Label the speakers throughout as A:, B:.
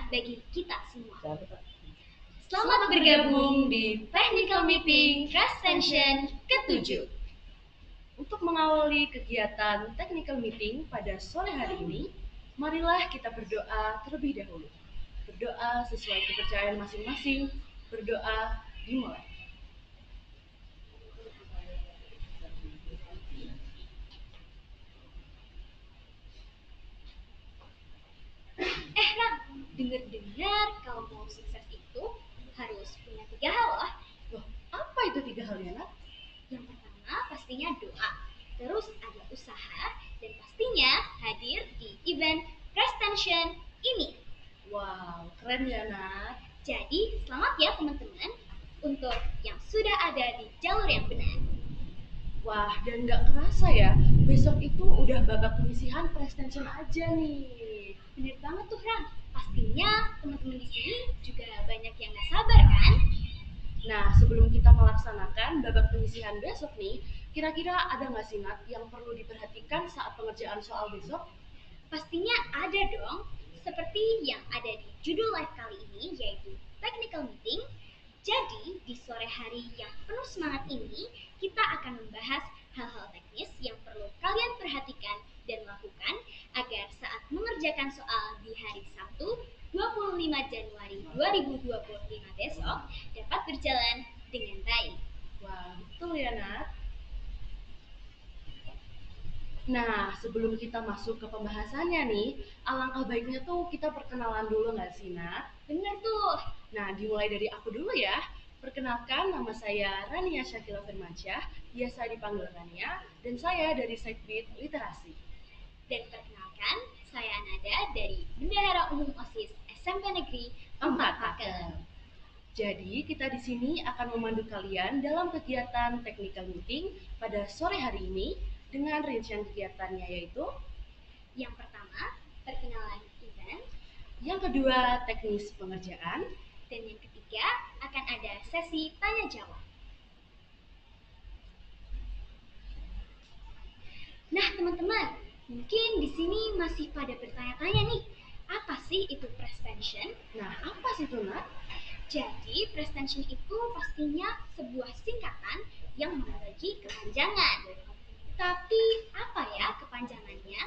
A: bagi kita semua. Selamat bergabung di Technical Meeting Crash Session ke-7.
B: Untuk mengawali kegiatan Technical Meeting pada sore hari ini, marilah kita berdoa terlebih dahulu. Berdoa sesuai kepercayaan masing-masing. Berdoa dimulai.
A: Ram, dengar-dengar kalau mau sukses itu harus punya 3 hal loh.
B: Loh, apa itu 3 hal ya, Nat?
A: Yang pertama pastinya doa, terus ada usaha, dan pastinya hadir di event Crash Session ini.
B: Wow, keren ya, Nat.
A: Jadi selamat ya teman-teman untuk yang sudah ada di jalur yang benar.
B: Wah, dan nggak kerasa ya, besok itu udah babak penyisihan Crash Session aja nih.
A: Bener banget tuh Ram, pastinya teman-teman di sini juga banyak yang gak sabar kan?
B: Nah, sebelum kita melaksanakan babak penyisihan besok nih, kira-kira ada nggak sih, Nat, yang perlu diperhatikan saat pengerjaan soal besok?
A: Pastinya ada dong, seperti yang ada di judul live kali ini yaitu Technical Meeting. Jadi, di sore hari yang penuh semangat ini, kita akan membahas hal-hal teknis yang perlu kalian perhatikan dan lakukan agar saat mengerjakan soal di hari Sabtu 25 Januari 2025 besok dapat berjalan dengan baik.
B: Wah, betul ya, Nat. Nah, sebelum kita masuk ke pembahasannya nih, alangkah baiknya tuh kita perkenalan dulu nggak sih, Nat?
A: Bener tuh.
B: Nah, dimulai dari aku dulu ya. Perkenalkan, nama saya Rania Syakila Firmansyah, biasa dipanggil Rania, dan saya dari Sekbid Literasi.
A: Dan perkenalkan, saya Nada dari Bendahara Umum OSIS SMP Negeri 4 Pakem.
B: Jadi, kita di sini akan memandu kalian dalam kegiatan technical meeting pada sore hari ini dengan rincian kegiatannya yaitu
A: yang pertama, perkenalan event,
B: yang kedua, teknis pengerjaan,
A: dan yang ketiga akan ada sesi tanya jawab. Nah, teman-teman, mungkin di sini masih pada bertanya-tanya nih, apa sih itu prestension?
B: Nah, apa sih itu, Nat?
A: Jadi, prestension itu pastinya sebuah singkatan yang memiliki kepanjangan. Tapi, apa ya kepanjangannya?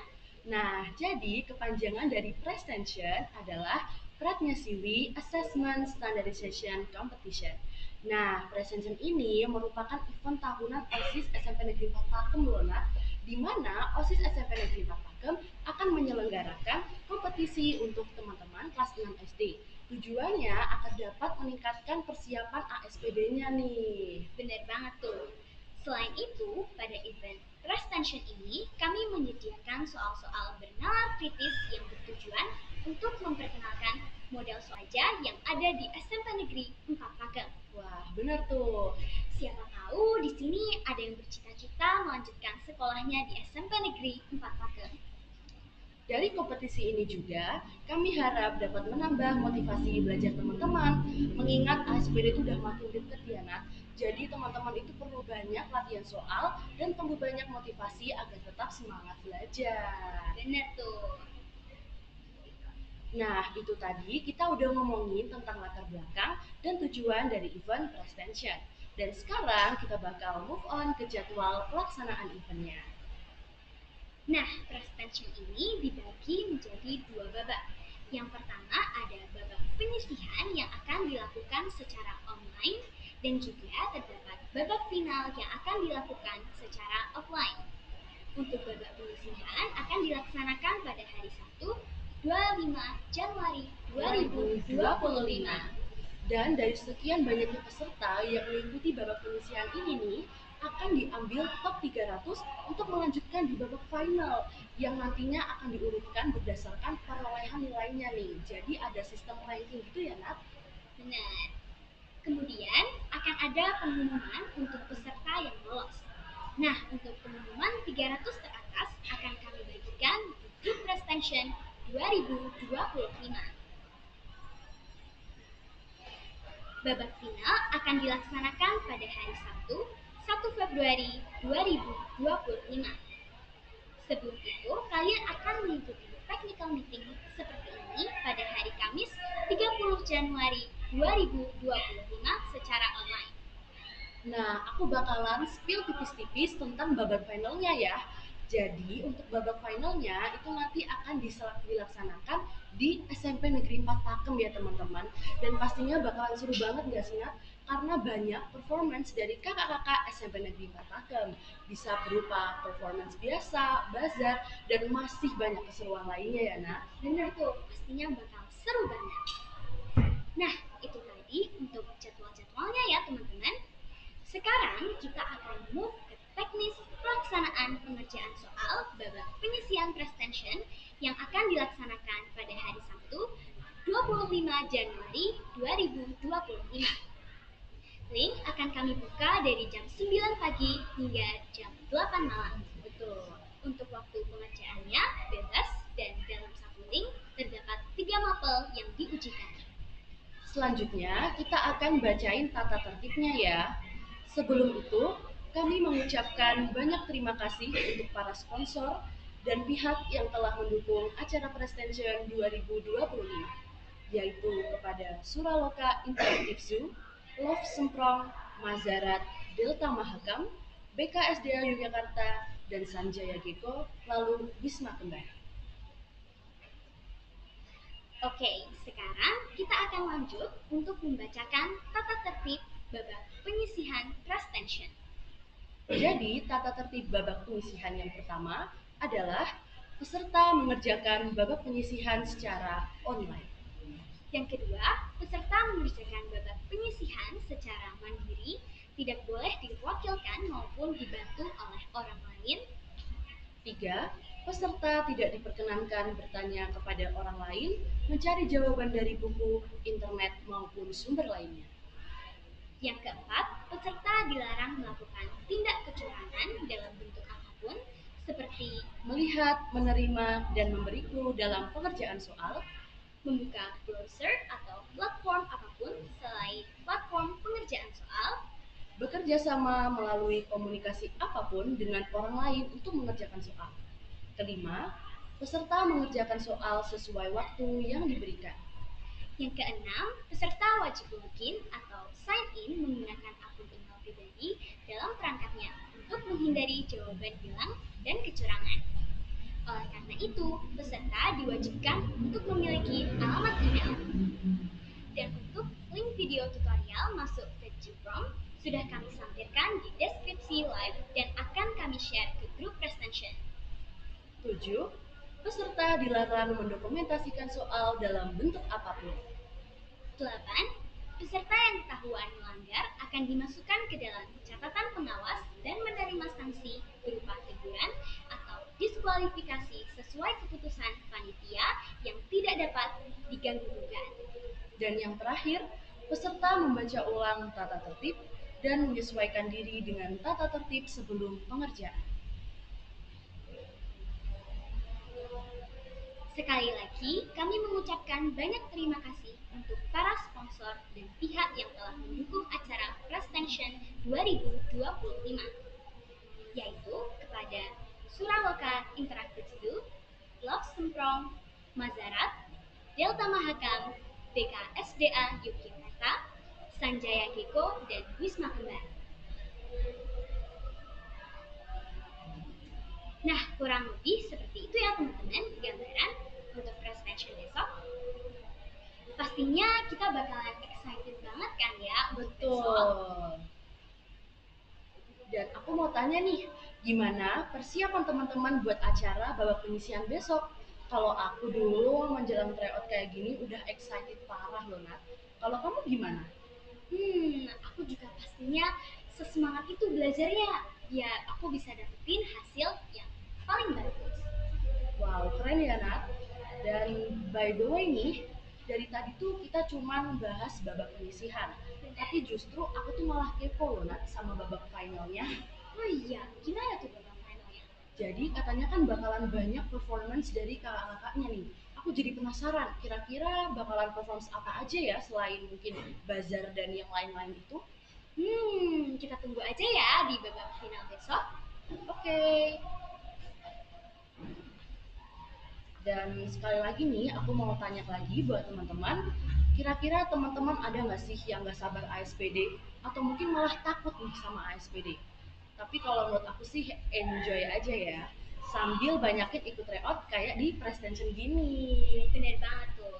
B: Nah, jadi kepanjangan dari prestension adalah Pratnyasiwi Assessment Standardization Competition. Nah, prestension ini merupakan event tahunan OSIS SMP Negeri 4 Pakem loh, Nat, di mana OSIS SMP Negeri 4 Pakem akan menyelenggarakan kompetisi untuk teman-teman kelas 6 SD. Tujuannya akan dapat meningkatkan persiapan ASPD-nya nih.
A: Benar banget tuh. Selain itu, pada event Crash Session ini, kami menyediakan soal-soal bernalar kritis yang bertujuan untuk memperkenalkan model soal aja yang ada di SMP Negeri 4 Pakem.
B: Wah, benar tuh.
A: Siapa tahu di sini ada yang bercita-cita melanjutkan sekolahnya di SMP Negeri 4 Pakem.
B: Dari kompetisi ini juga, kami harap dapat menambah motivasi belajar teman-teman, mengingat ASPD itu udah makin dekat ya, Nat. Jadi teman-teman itu perlu banyak latihan soal dan perlu banyak motivasi agar tetap semangat belajar.
A: Bener tuh.
B: Nah, itu tadi kita udah ngomongin tentang latar belakang dan tujuan dari event prestension. Dan sekarang kita bakal move on ke jadwal pelaksanaan eventnya.
A: Nah, prestension ini dibagi menjadi 2 babak. Yang pertama ada babak penyisihan yang akan dilakukan secara online dan juga terdapat babak final yang akan dilakukan secara offline. Untuk babak penyisihan akan dilaksanakan pada hari Sabtu 25 Januari 2025.
B: Dan dari sekian banyaknya peserta yang mengikuti babak penyisihan ini nih, akan diambil top 300 untuk melanjutkan di babak final yang nantinya akan diurutkan berdasarkan perolehan nilainya nih. Jadi ada sistem ranking gitu ya, Nat?
A: Benar. Kemudian akan ada pengumuman untuk peserta yang lolos. Nah, untuk pengumuman 300 teratas akan kami bagikan di grup Prestension 2025. Babak final akan dilaksanakan pada hari Sabtu 1 Februari 2025. Sebelum itu, kalian akan mengikuti technical meeting seperti ini pada hari Kamis 30 Januari 2025 secara online.
B: Nah, aku bakalan spill tipis-tipis tentang babak finalnya ya. Jadi, untuk babak finalnya itu nanti akan dilaksanakan di SMP Negeri 4 Pakem ya teman-teman. Dan pastinya bakalan seru banget gak sih Nat? Karena banyak performance dari kakak-kakak SMP Negeri 4 Pakem. Bisa berupa performance biasa, bazar, dan masih banyak keseruan lainnya ya Nat.
A: Bener tuh, pastinya bakal seru banget. Nah, itu tadi untuk jadwal-jadwalnya ya teman-teman. Sekarang kita akan move ke teknis pelaksanaan pengerjaan soal babak penyisian prestension yang akan dilaksanakan pada hari Sabtu 25 Januari 2025. Link akan kami buka dari jam 9 pagi hingga jam 8 malam.
B: Betul.
A: Untuk waktu pengerjaannya bebas dan dalam satu link terdapat 3 mapel yang diujikan.
B: Selanjutnya, kita akan bacain tata tertibnya ya. Sebelum itu, kami mengucapkan banyak terima kasih untuk para sponsor dan pihak yang telah mendukung acara Prestension 2025, yaitu kepada Suraloka Interactive Zoo, Love Semprong, Mazarat, Delta Mahakam, BKSDA Yogyakarta, dan Sanjaya Geko, lalu Wisma Kembar.
A: Oke, sekarang kita akan lanjut untuk membacakan tata tertib babak penyisihan prestension.
B: Jadi, tata tertib babak penyisihan yang pertama adalah peserta mengerjakan babak penyisihan secara online.
A: Yang kedua, peserta mengerjakan babak penyisihan secara mandiri, tidak boleh diwakilkan maupun dibantu oleh orang lain.
B: 3. Peserta tidak diperkenankan bertanya kepada orang lain, mencari jawaban dari buku, internet, maupun sumber lainnya.
A: Yang keempat, peserta dilarang melakukan tindak kecurangan dalam bentuk apapun, seperti
B: Melihat, menerima, dan memberi clue dalam pengerjaan soal,
A: membuka browser atau platform apapun selain platform pengerjaan soal,
B: bekerja sama melalui komunikasi apapun dengan orang lain untuk mengerjakan soal. Kelima, peserta mengerjakan soal sesuai waktu yang diberikan.
A: Yang keenam, peserta wajib login atau sign in menggunakan akun email pribadi dalam perangkatnya untuk menghindari jawaban hilang dan kecurangan. Oleh karena itu, peserta diwajibkan untuk memiliki alamat email. Dan untuk link video tutorial masuk ke GPROM sudah kami sampaikan di deskripsi live dan akan kami share ke grup Prestension.
B: 7. Peserta dilarang mendokumentasikan soal dalam bentuk apapun.
A: 8. Peserta yang ketahuan melanggar akan dimasukkan ke dalam catatan pengawas dan menerima sanksi berupa teguran atau diskualifikasi sesuai keputusan panitia yang tidak dapat diganggu-gugat.
B: Dan yang terakhir, peserta membaca ulang tata tertib dan menyesuaikan diri dengan tata tertib sebelum pengerjaan.
A: Sekali lagi, kami mengucapkan banyak terima kasih untuk para sponsor dan pihak yang telah mendukung acara Prestension 2025, yaitu kepada Suraloka Interactive Zoo, Love Semprong, Mazarat, Delta Mahakam, BKSDA Yogyakarta, Sanjaya Geko, dan Wisma Kembar. Nah, kurang lebih seperti itu ya teman-teman gambaran untuk Prestension besok. Pastinya kita bakalan excited banget kan ya untuk besok.
B: Betul. Dan aku mau tanya nih, gimana persiapan teman-teman buat acara babak penyisihan besok? Kalau aku dulu menjelang tryout kayak gini udah excited parah loh Nat. Kalau kamu gimana?
A: Aku juga pastinya sesemangat itu belajarnya biar aku bisa dapetin hasil yang paling bagus.
B: Wow, keren ya Nat. Dan by the way nih, dari tadi tuh kita cuman bahas babak penyisihan. Tapi justru aku tuh malah kepo loh Nat sama babak finalnya.
A: Oh iya, gimana tuh babak finalnya?
B: Jadi katanya kan bakalan banyak performance dari kakak-kakaknya nih. Aku jadi penasaran, kira-kira bakalan performance apa aja ya selain mungkin bazar dan yang lain-lain itu?
A: Kita tunggu aja ya di babak final besok.
B: Oke. Dan sekali lagi nih, aku mau tanya lagi buat teman-teman, kira-kira teman-teman ada nggak sih yang nggak sabar ASPD? Atau mungkin malah takut nih sama ASPD? Tapi kalau menurut aku sih enjoy aja ya, sambil banyakin ikut tryout kayak di presentation gini.
A: Benar banget tuh.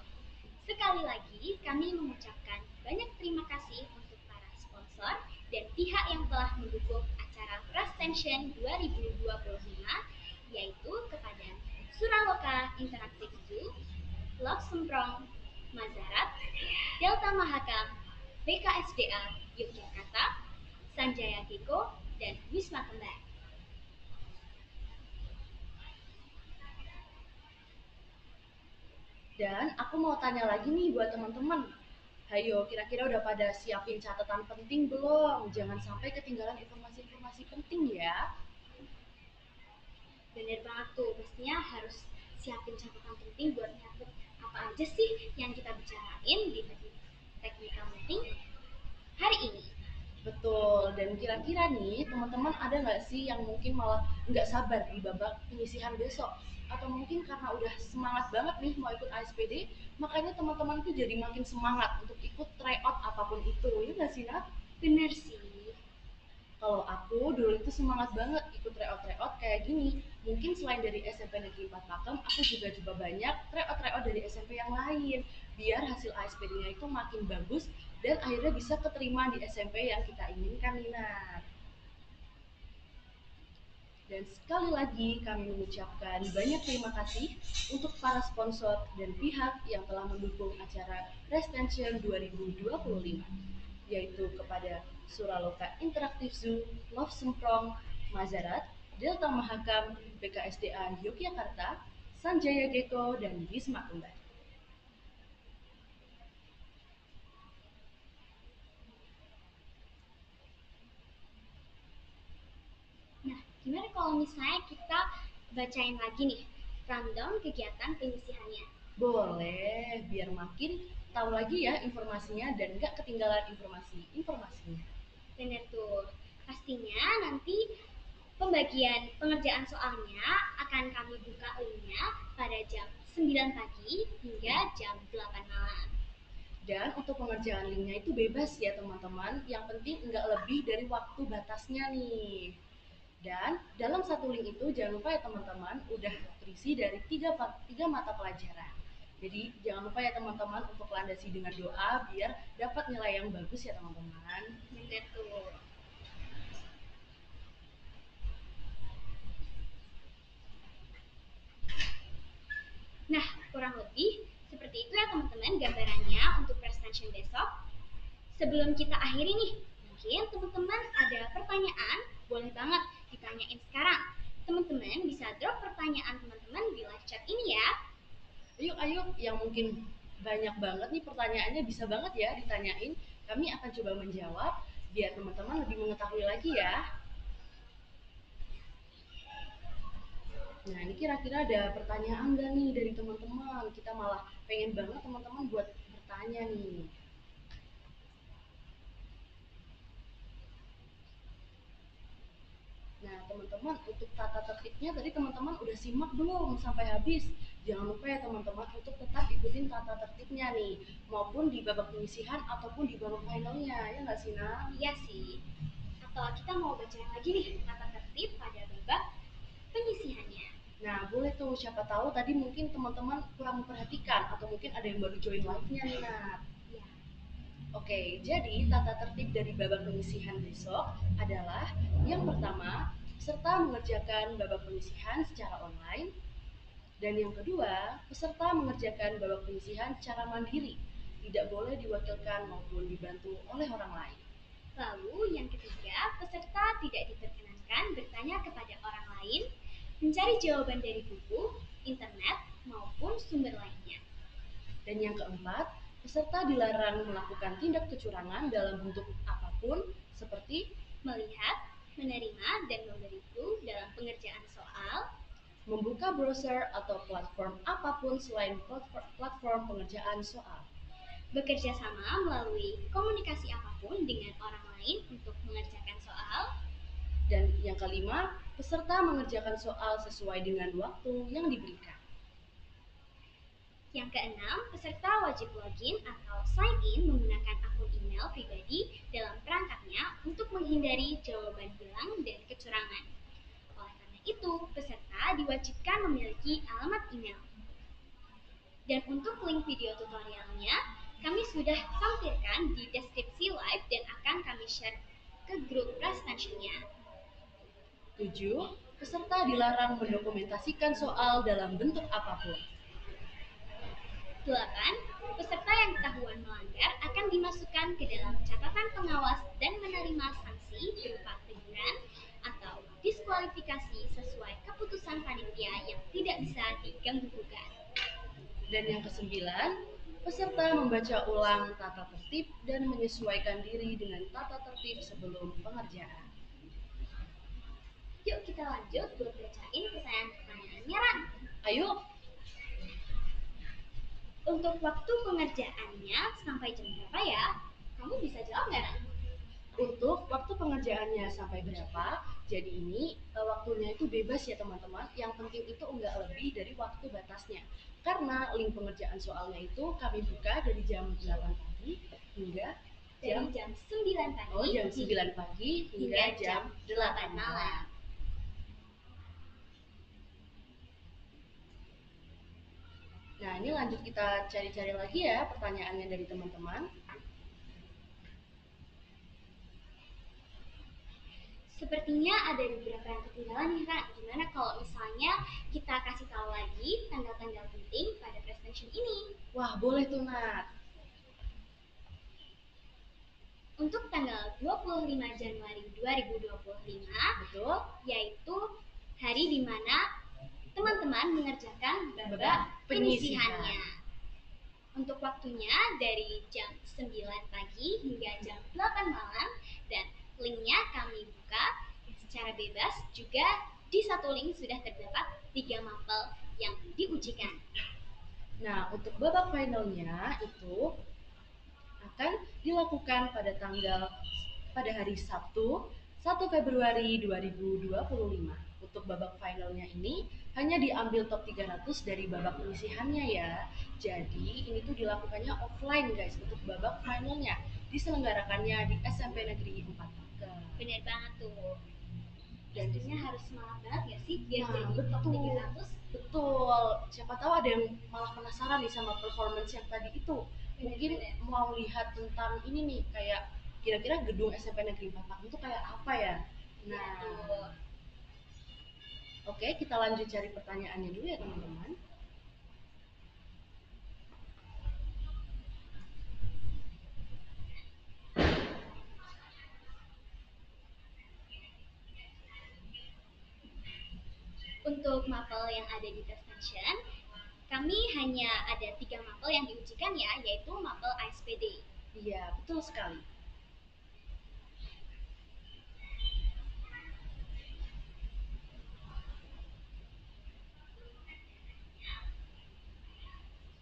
A: Sekali lagi, kami mengucapkan banyak terima kasih untuk para sponsor dan pihak yang telah mendukung acara Prastension 2025, yaitu kepada Suraloka Interactive Zoo, Love Semprong, Mazarat, Delta Mahakam, BKSDA Yogyakarta, Sanjaya Geko, dan Wisma Kembar.
B: Dan aku mau tanya lagi nih buat teman-teman. Hayo, kira-kira udah pada siapin catatan penting belum? Jangan sampai ketinggalan informasi-informasi penting ya.
A: Bener banget tuh, pastinya harus siapin catatan penting buat nyatet apa aja sih yang kita bicarain di technical meeting hari ini.
B: Betul, dan kira-kira nih teman-teman ada nggak sih yang mungkin malah nggak sabar di babak penyisihan besok? Atau mungkin karena udah semangat banget nih mau ikut ASPD, makanya teman-teman tuh jadi makin semangat untuk ikut tryout apapun itu, ya nggak sih Nat?
A: Bener sih.
B: Kalau aku dulu itu semangat banget ikut tryout-tryout kayak gini. Mungkin selain dari SMP Negeri 4 Pakem, aku juga coba banyak tryout-tryout dari SMP yang lain. Biar hasil ASPD-nya itu makin bagus dan akhirnya bisa keterima di SMP yang kita inginkan, Nina. Dan sekali lagi kami mengucapkan banyak terima kasih untuk para sponsor dan pihak yang telah mendukung acara Prestension 2025, yaitu kepada Suraloka Interactive Zoo, Love Semprong, Mazarat, Delta Mahakam, BKSDA Yogyakarta, Sanjaya Geko, dan Wisma Kembar.
A: Nah, gimana kalau misalnya kita bacain lagi nih rundown kegiatan penyisihannya?
B: Boleh, biar makin tahu lagi ya informasinya dan nggak ketinggalan informasinya.
A: Bener tuh. Pastinya nanti pembagian pengerjaan soalnya akan kami buka linknya pada jam 9 pagi hingga jam 8 malam.
B: Dan untuk pengerjaan linknya itu bebas ya teman-teman, yang penting nggak lebih dari waktu batasnya nih. Dan dalam satu link itu jangan lupa ya teman-teman udah terisi dari tiga mata pelajaran. Jadi jangan lupa ya teman-teman untuk landasi dengan doa biar dapat nilai yang bagus ya teman-teman.
A: Bener tuh. Nah, kurang lebih seperti itu ya teman-teman gambarannya untuk presentation besok. Sebelum kita akhiri nih, mungkin teman-teman ada pertanyaan, boleh banget ditanyain sekarang. Teman-teman bisa drop pertanyaan teman-teman di live chat ini ya.
B: Ayo, yang mungkin banyak banget nih pertanyaannya bisa banget ya ditanyain. Kami akan coba menjawab biar teman-teman lebih mengetahui lagi ya. Nah, ini kira-kira ada pertanyaan nggak nih dari teman-teman? Kita malah pengen banget teman-teman buat bertanya nih. Nah, teman-teman, untuk tata tertibnya tadi teman-teman udah simak belum sampai habis? Jangan lupa ya teman-teman untuk tetap ikutin tata tertibnya nih, maupun di babak penyisihan ataupun di babak finalnya, ya nggak sih, Nah?
A: Iya sih. Atau kita mau bacain lagi nih tata tertib pada babak penyisihannya.
B: Nah, boleh tuh, siapa tahu tadi mungkin teman-teman kurang memperhatikan atau mungkin ada yang baru join live-nya nih, Nah.
A: Ya.
B: Oke, jadi tata tertib dari babak penyisihan besok adalah yang pertama, peserta mengerjakan babak penyisihan secara online. Dan yang kedua, peserta mengerjakan babak penyisihan secara mandiri, tidak boleh diwakilkan maupun dibantu oleh orang lain.
A: Lalu yang ketiga, peserta tidak diperkenankan bertanya kepada orang lain, mencari jawaban dari buku, internet, maupun sumber lainnya.
B: Dan yang keempat, peserta dilarang melakukan tindak kecurangan dalam bentuk apapun seperti
A: melihat, menerima, dan memberi clue dalam pengerjaan soal,
B: membuka browser atau platform apapun selain platform pengerjaan soal,
A: bekerja sama melalui komunikasi apapun dengan orang lain untuk mengerjakan soal,
B: dan yang kelima, peserta mengerjakan soal sesuai dengan waktu yang diberikan.
A: Yang keenam, peserta wajib login atau sign in menggunakan akun email pribadi dalam perangkatnya untuk menghindari jawaban hilang dan kecurangan. Oleh karena itu, peserta diwajibkan memiliki alamat email. Dan untuk link video tutorialnya, kami sudah tampilkan di deskripsi live dan akan kami share ke grup Prestension-nya.
B: 7. Peserta dilarang mendokumentasikan soal dalam bentuk apapun.
A: 8. Peserta yang ketahuan melanggar akan dimasukkan ke dalam catatan pengawas dan menerima sanksi berupa teguran atau diskualifikasi sesuai keputusan panitia yang tidak bisa diganggu-gugat.
B: Dan yang kesembilan, peserta membaca ulang tata tertib dan menyesuaikan diri dengan tata tertib sebelum pengerjaan.
A: Yuk kita lanjut buat bacain pertanyaan-pertanyaannya, Ran.
B: Ayo.
A: Untuk waktu pengerjaannya sampai jam berapa ya? Kamu bisa jawab nggak, Ran?
B: Untuk waktu pengerjaannya sampai berapa? Jadi ini waktunya itu bebas ya teman-teman. Yang penting itu enggak lebih dari waktu batasnya. Karena link pengerjaan soalnya itu kami buka dari jam 8 pagi hingga
A: Dari jam 9 pagi.
B: Oh, jam 9 pagi hingga jam 8 malam. Nah, ini lanjut kita cari-cari lagi ya pertanyaannya dari teman-teman.
A: Sepertinya ada beberapa yang ketinggalan nih, Kak. Gimana kalau misalnya kita kasih tahu lagi tanggal-tanggal penting pada presentation ini?
B: Wah, boleh tuh, Nat.
A: Untuk tanggal 25 Januari 2025,
B: betul,
A: yaitu hari di mana teman-teman mengerjakan babak penyisihannya. Untuk waktunya dari jam 9 pagi hingga jam 8 malam dan linknya kami buka secara bebas. Juga di satu link sudah terdapat 3 mapel yang diujikan.
B: Nah, untuk babak finalnya itu akan dilakukan pada hari Sabtu 1 Februari 2025. Untuk babak finalnya ini hanya diambil top 300 dari babak penyisihannya ya. Jadi ini tuh dilakukannya offline guys untuk babak finalnya. Diselenggarakannya di SMP Negeri 4 Pakem.
A: Bener banget tuh.
B: Dan
A: pastinya harus semangat banget ya sih biar
B: nah,
A: jadi top 300.
B: Betul. Siapa tahu ada yang malah penasaran nih sama performance yang tadi itu. Mungkin mau lihat tentang ini nih kayak kira-kira gedung SMP Negeri 4 Pakem itu kayak apa ya? Nah, oke, kita lanjut cari pertanyaannya dulu ya teman-teman.
A: Untuk mapel yang ada di Prestension, kami hanya ada 3 mapel yang diujikan ya, yaitu mapel ASPD.
B: Iya, betul sekali.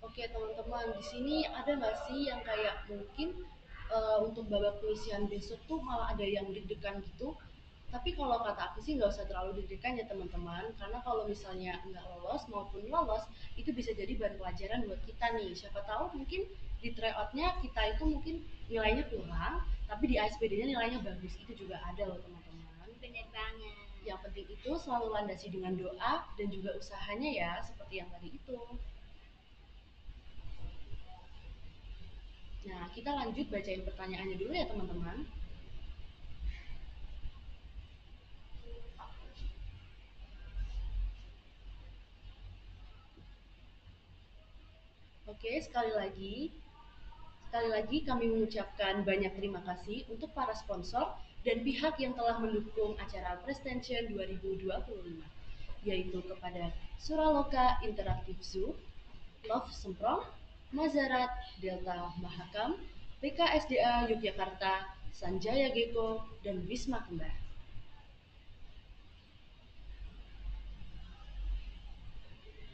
B: Oke teman-teman, di sini ada nggak sih yang kayak mungkin untuk babak penyisihan besok tuh malah ada yang deg-degan gitu? Tapi kalau kata aku sih nggak usah terlalu deg-degan ya teman-teman, karena kalau misalnya nggak lolos maupun lolos, itu bisa jadi bahan pelajaran buat kita nih. Siapa tahu mungkin di tryoutnya kita itu mungkin nilainya kurang, tapi di ASPD-nya nilainya bagus, itu juga ada loh teman-teman.
A: Bener banget.
B: Yang penting itu selalu landasi dengan doa dan juga usahanya ya, seperti yang tadi itu. Nah, kita lanjut bacain pertanyaannya dulu ya teman-teman. Oke, sekali lagi kami mengucapkan banyak terima kasih untuk para sponsor dan pihak yang telah mendukung acara Prestension 2025, yaitu kepada Suraloka Interactive Zoo, Love Semprong, Mazarat Delta Mahakam, PKSDA Yogyakarta, Sanjaya Geko, dan Wisma Kembar.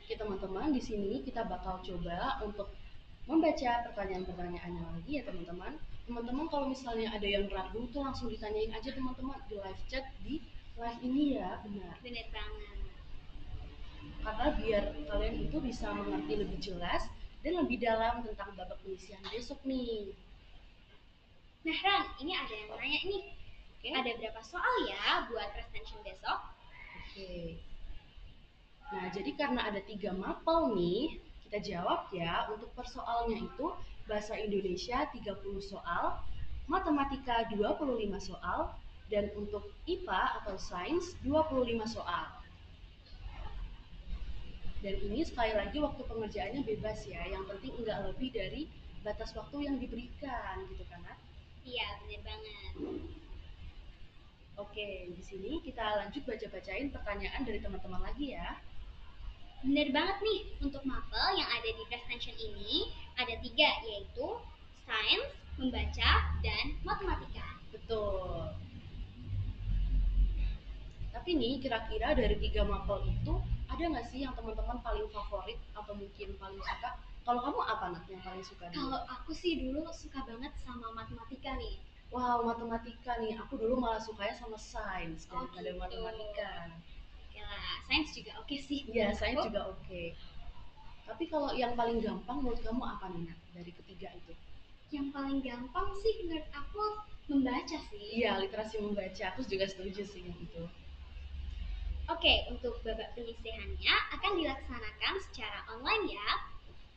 B: Oke teman-teman, di sini kita bakal coba untuk membaca pertanyaan-pertanyaannya lagi ya teman-teman. Teman-teman kalau misalnya ada yang ragu tuh langsung ditanyain aja teman-teman di live chat di live ini ya, benar.
A: Bener banget.
B: Karena biar kalian itu bisa mengerti lebih jelas dan lebih dalam tentang babak penyisihan besok nih.
A: Nah Ran, ini ada yang nanya nih,
B: Oke?
A: ada berapa soal ya buat presentation besok?
B: Oke. Nah, jadi karena ada 3 mapel nih, kita jawab ya. Untuk persoalnya itu bahasa Indonesia 30 soal, matematika 25 soal, dan untuk IPA atau sains 25 soal. Dan ini sekali lagi waktu pengerjaannya bebas ya, yang penting nggak lebih dari batas waktu yang diberikan gitu kan, Nat?
A: Iya, bener banget.
B: Oke, di sini kita lanjut baca-bacain pertanyaan dari teman-teman lagi ya.
A: Bener banget nih, untuk mapel yang ada di presentation ini ada 3, yaitu sains, membaca, dan matematika.
B: Betul. Tapi nih, kira-kira dari 3 mapel itu, ada nggak sih yang teman-teman paling favorit atau mungkin paling suka? Kalau kamu apa, Nat, yang paling suka dulu?
A: Kalau aku sih dulu suka banget sama matematika nih.
B: Wow, matematika nih. Aku dulu malah sukanya sama sains daripada
A: gitu.
B: matematika.
A: Oke lah, sains juga oke sih.
B: Iya,
A: menurut
B: sains
A: aku.
B: juga oke. Tapi kalau yang paling gampang menurut kamu apa nih, Nat, dari ketiga itu?
A: Yang paling gampang sih menurut aku membaca sih.
B: Iya, literasi membaca. Aku juga setuju sih yang itu.
A: Oke, untuk babak penyisihannya akan dilaksanakan secara online ya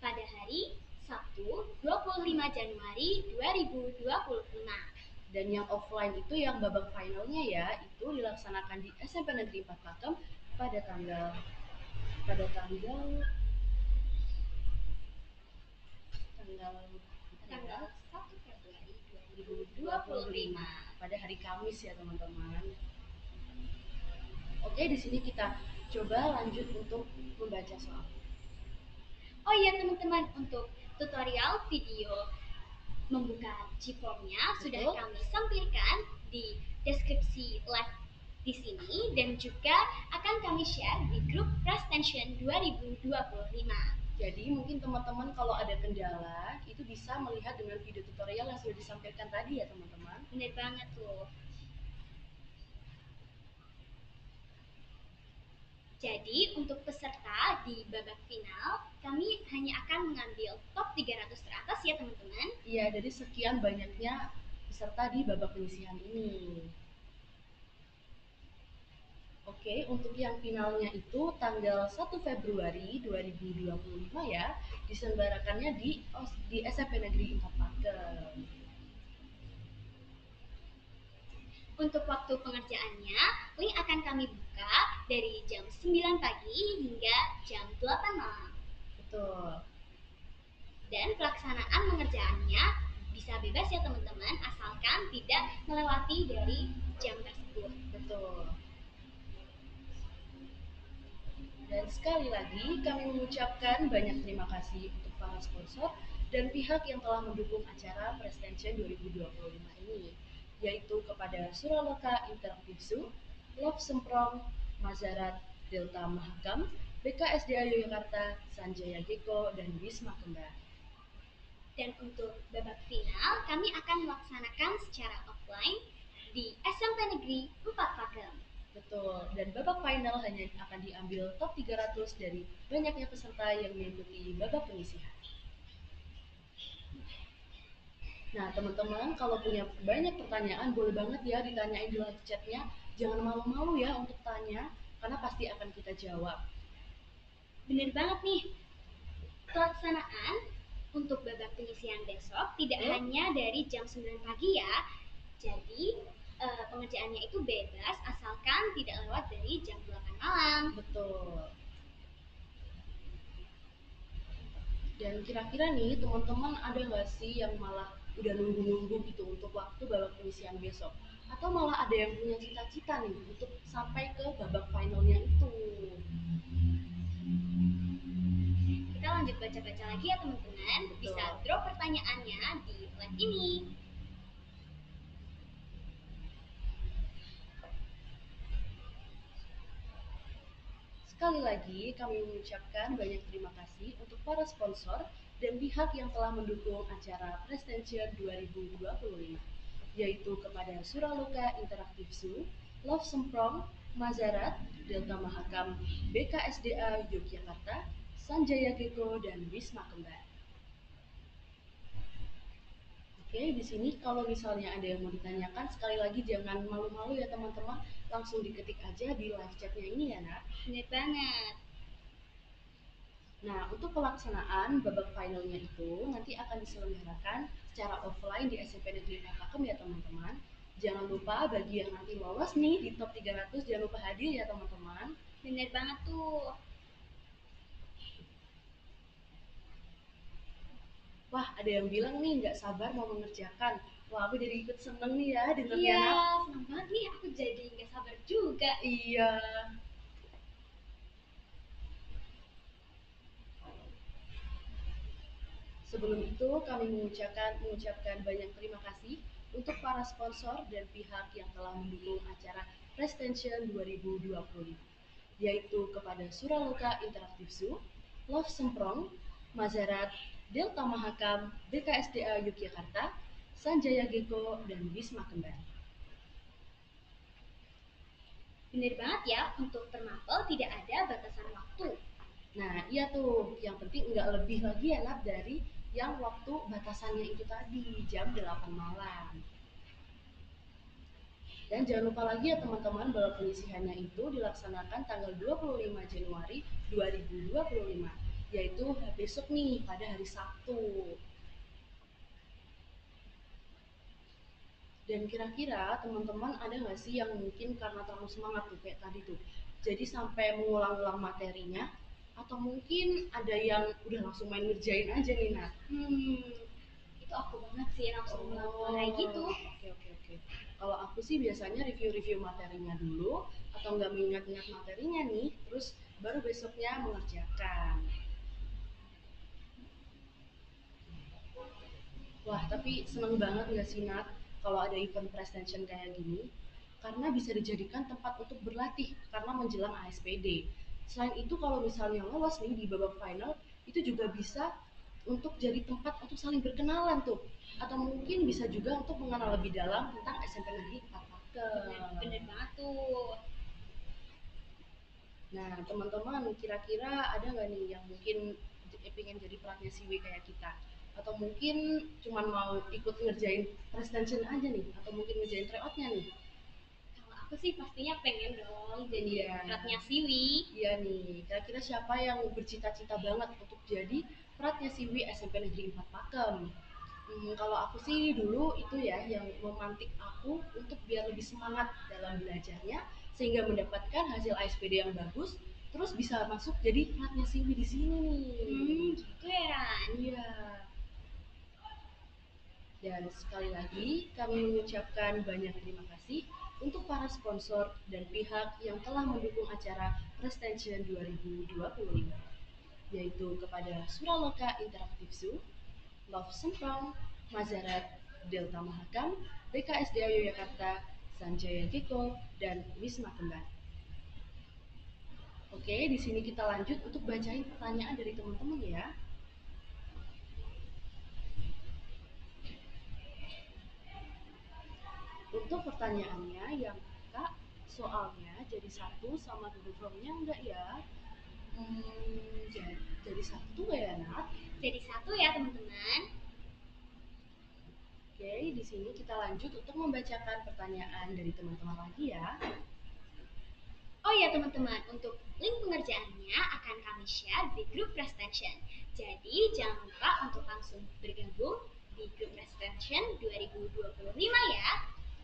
A: pada hari Sabtu 25 Januari 2025.
B: Dan yang offline itu yang babak finalnya ya, itu dilaksanakan di SMP Negeri 4 Pakem pada tanggal pada tanggal
A: Tanggal 1 Februari
B: 2025
A: 2025.
B: pada hari Kamis ya teman-teman. Oke, di sini kita coba lanjut untuk membaca soal.
A: Oh iya teman-teman, untuk tutorial video membuka G-Formnya sudah
B: Betul.
A: kami sampaikan di deskripsi live di sini dan juga akan kami share di grup Prestension 2025.
B: Jadi mungkin teman-teman kalau ada kendala itu bisa melihat dengan video tutorial yang sudah disampaikan tadi ya teman-teman.
A: Bener banget tuh. Jadi untuk peserta di babak final, kami hanya akan mengambil top 300 teratas ya teman-teman.
B: Iya, dari sekian banyaknya peserta di babak penyisihan ini. Oke, untuk yang finalnya itu tanggal 1 Februari 2025 ya, diselenggarakannya di SMP Negeri 4 Pakem.
A: Untuk waktu pengerjaannya, link akan kami buka dari jam 9 pagi hingga jam 8 malam.
B: Betul.
A: Dan pelaksanaan pengerjaannya bisa bebas ya teman-teman, asalkan tidak melewati dari jam tersebut.
B: Betul. Dan sekali lagi kami mengucapkan banyak terima kasih untuk para sponsor dan pihak yang telah mendukung acara Prestension 2025 ini, yaitu kepada Suraloka Interaktif Zoo, Love Semprong, Mazarat, Delta Mahakam, BKSDA Yogyakarta, Sanjaya Geko, dan Wisma Kembar.
A: Dan untuk babak final, kami akan melaksanakan secara offline di SMP Negeri 4 Pakem.
B: Betul, dan babak final hanya akan diambil top 300 dari banyaknya peserta yang mengikuti babak penyisihan. Nah, teman-teman, kalau punya banyak pertanyaan, boleh banget ya ditanyain di live chatnya. Jangan malu-malu ya untuk tanya, karena pasti akan kita jawab.
A: Bener banget nih, pelaksanaan untuk babak penyisihan besok tidak hanya dari jam 9 pagi ya. Jadi pengerjaannya itu bebas asalkan tidak lewat dari jam 8 malam.
B: Betul. Dan kira-kira nih teman-teman ada nggak sih yang malah udah nunggu-nunggu gitu untuk waktu babak penyisihan besok? Atau malah ada yang punya cita-cita nih untuk sampai ke babak finalnya itu?
A: Kita lanjut baca-baca lagi ya teman-teman. Bisa drop pertanyaannya di live ini.
B: Sekali lagi kami mengucapkan banyak terima kasih untuk para sponsor dan pihak yang telah mendukung acara Prestension 2025, yaitu kepada Suraloka Interaktif Zoo, Love Semprong, Mazarat, Delta Mahakam, BKSDA Yogyakarta, Sanjaya Geko, dan Wisma Kembar. Oke, di sini kalau misalnya ada yang mau ditanyakan, sekali lagi jangan malu-malu ya teman-teman, langsung diketik aja di live chatnya ini ya nak.
A: Bener banget.
B: Nah, untuk pelaksanaan babak finalnya itu nanti akan diselenggarakan secara offline di SMP Negeri Pakem ya teman-teman. Jangan lupa bagi yang nanti lolos nih di top 300 jangan lupa hadir ya teman-teman.
A: Bener banget tuh.
B: Wah, ada yang bilang nih nggak sabar mau mengerjakan. Wah, aku jadi ikut seneng nih ya dengernya
A: Iya,
B: nak.
A: seneng banget nih. Aku jadi nggak sabar juga.
B: Iya. Sebelum itu, kami mengucapkan banyak terima kasih untuk para sponsor dan pihak yang telah mendukung acara Prestension 2020, yaitu kepada Suraloka Interaktif Zoo, Love Semprong, Mazarat, Delta Mahakam, BKSDA Yogyakarta, Sanjaya Geko, dan Wisma Kembar.
A: Bener banget ya, untuk permapel tidak ada batasan waktu.
B: Nah, iya tuh, yang penting nggak lebih lagi ya, Nat, dari yang waktu batasannya itu tadi, jam 8 malam. Dan jangan lupa lagi ya teman-teman bahwa penyisihannya itu dilaksanakan tanggal 25 Januari 2025, yaitu besok nih pada hari Sabtu. Dan kira-kira teman-teman ada nggak sih yang mungkin karena terlalu semangat tuh kayak tadi tuh, jadi sampai mengulang-ulang materinya, atau mungkin ada yang udah langsung main ngerjain aja nih Nat?
A: Itu aku banget sih langsung melakukan kayak gitu.
B: Oke. Kalau aku sih biasanya review-review materinya dulu, atau nggak mengingat-ingat materinya nih, terus baru besoknya mengerjakan. Wah, tapi seneng banget nggak sih Nat kalau ada event presentation kayak gini? Karena bisa dijadikan tempat untuk berlatih karena menjelang ASPD. Selain itu kalau misalnya lolos nih di babak final, itu juga bisa untuk jadi tempat untuk saling berkenalan tuh. Atau mungkin bisa juga untuk mengenal lebih dalam tentang SMP Negeri 4
A: Bener banget tuh.
B: Nah, teman-teman, kira-kira ada nggak nih yang mungkin pengen jadi pelatih siwi kayak kita? Atau mungkin cuma mau ikut ngerjain presentation aja nih? Atau mungkin ngerjain tryoutnya nih?
A: Kalau aku sih pastinya pengen dong jadi
B: Iya.
A: pelatnya Siwi.
B: Iya nih, kira-kira siapa yang bercita-cita banget untuk jadi peratnya siwi SMP Negeri 4 Pakem? Kalau aku sih dulu itu ya yang memantik aku untuk biar lebih semangat dalam belajarnya sehingga mendapatkan hasil ASPD yang bagus, terus bisa masuk jadi pelatnya siwi di sini nih.
A: Gitu ya Ran.
B: Iya. Dan sekali lagi kami mengucapkan banyak terima kasih untuk para sponsor dan pihak yang telah mendukung acara Prestension 2025, yaitu kepada Suraloka Interaktif Zoo, Love Semprong, Mazarat, Delta Mahakam, BKSDA Yogyakarta, Sanjaya Geko, dan Wisma Kembar. Oke, di sini kita lanjut untuk bacain pertanyaan dari teman-teman ya. Untuk pertanyaannya yang kak, soalnya jadi satu sama Google Chrome-nya enggak ya? Jadi satu nggak ya Nat?
A: Jadi satu ya teman-teman.
B: Oke, di sini kita lanjut untuk membacakan pertanyaan dari teman-teman lagi ya.
A: Oh ya teman-teman, untuk link pengerjaannya akan kami share di grup Prestension. Jadi jangan lupa untuk langsung bergabung di grup Prestension 2025 ya.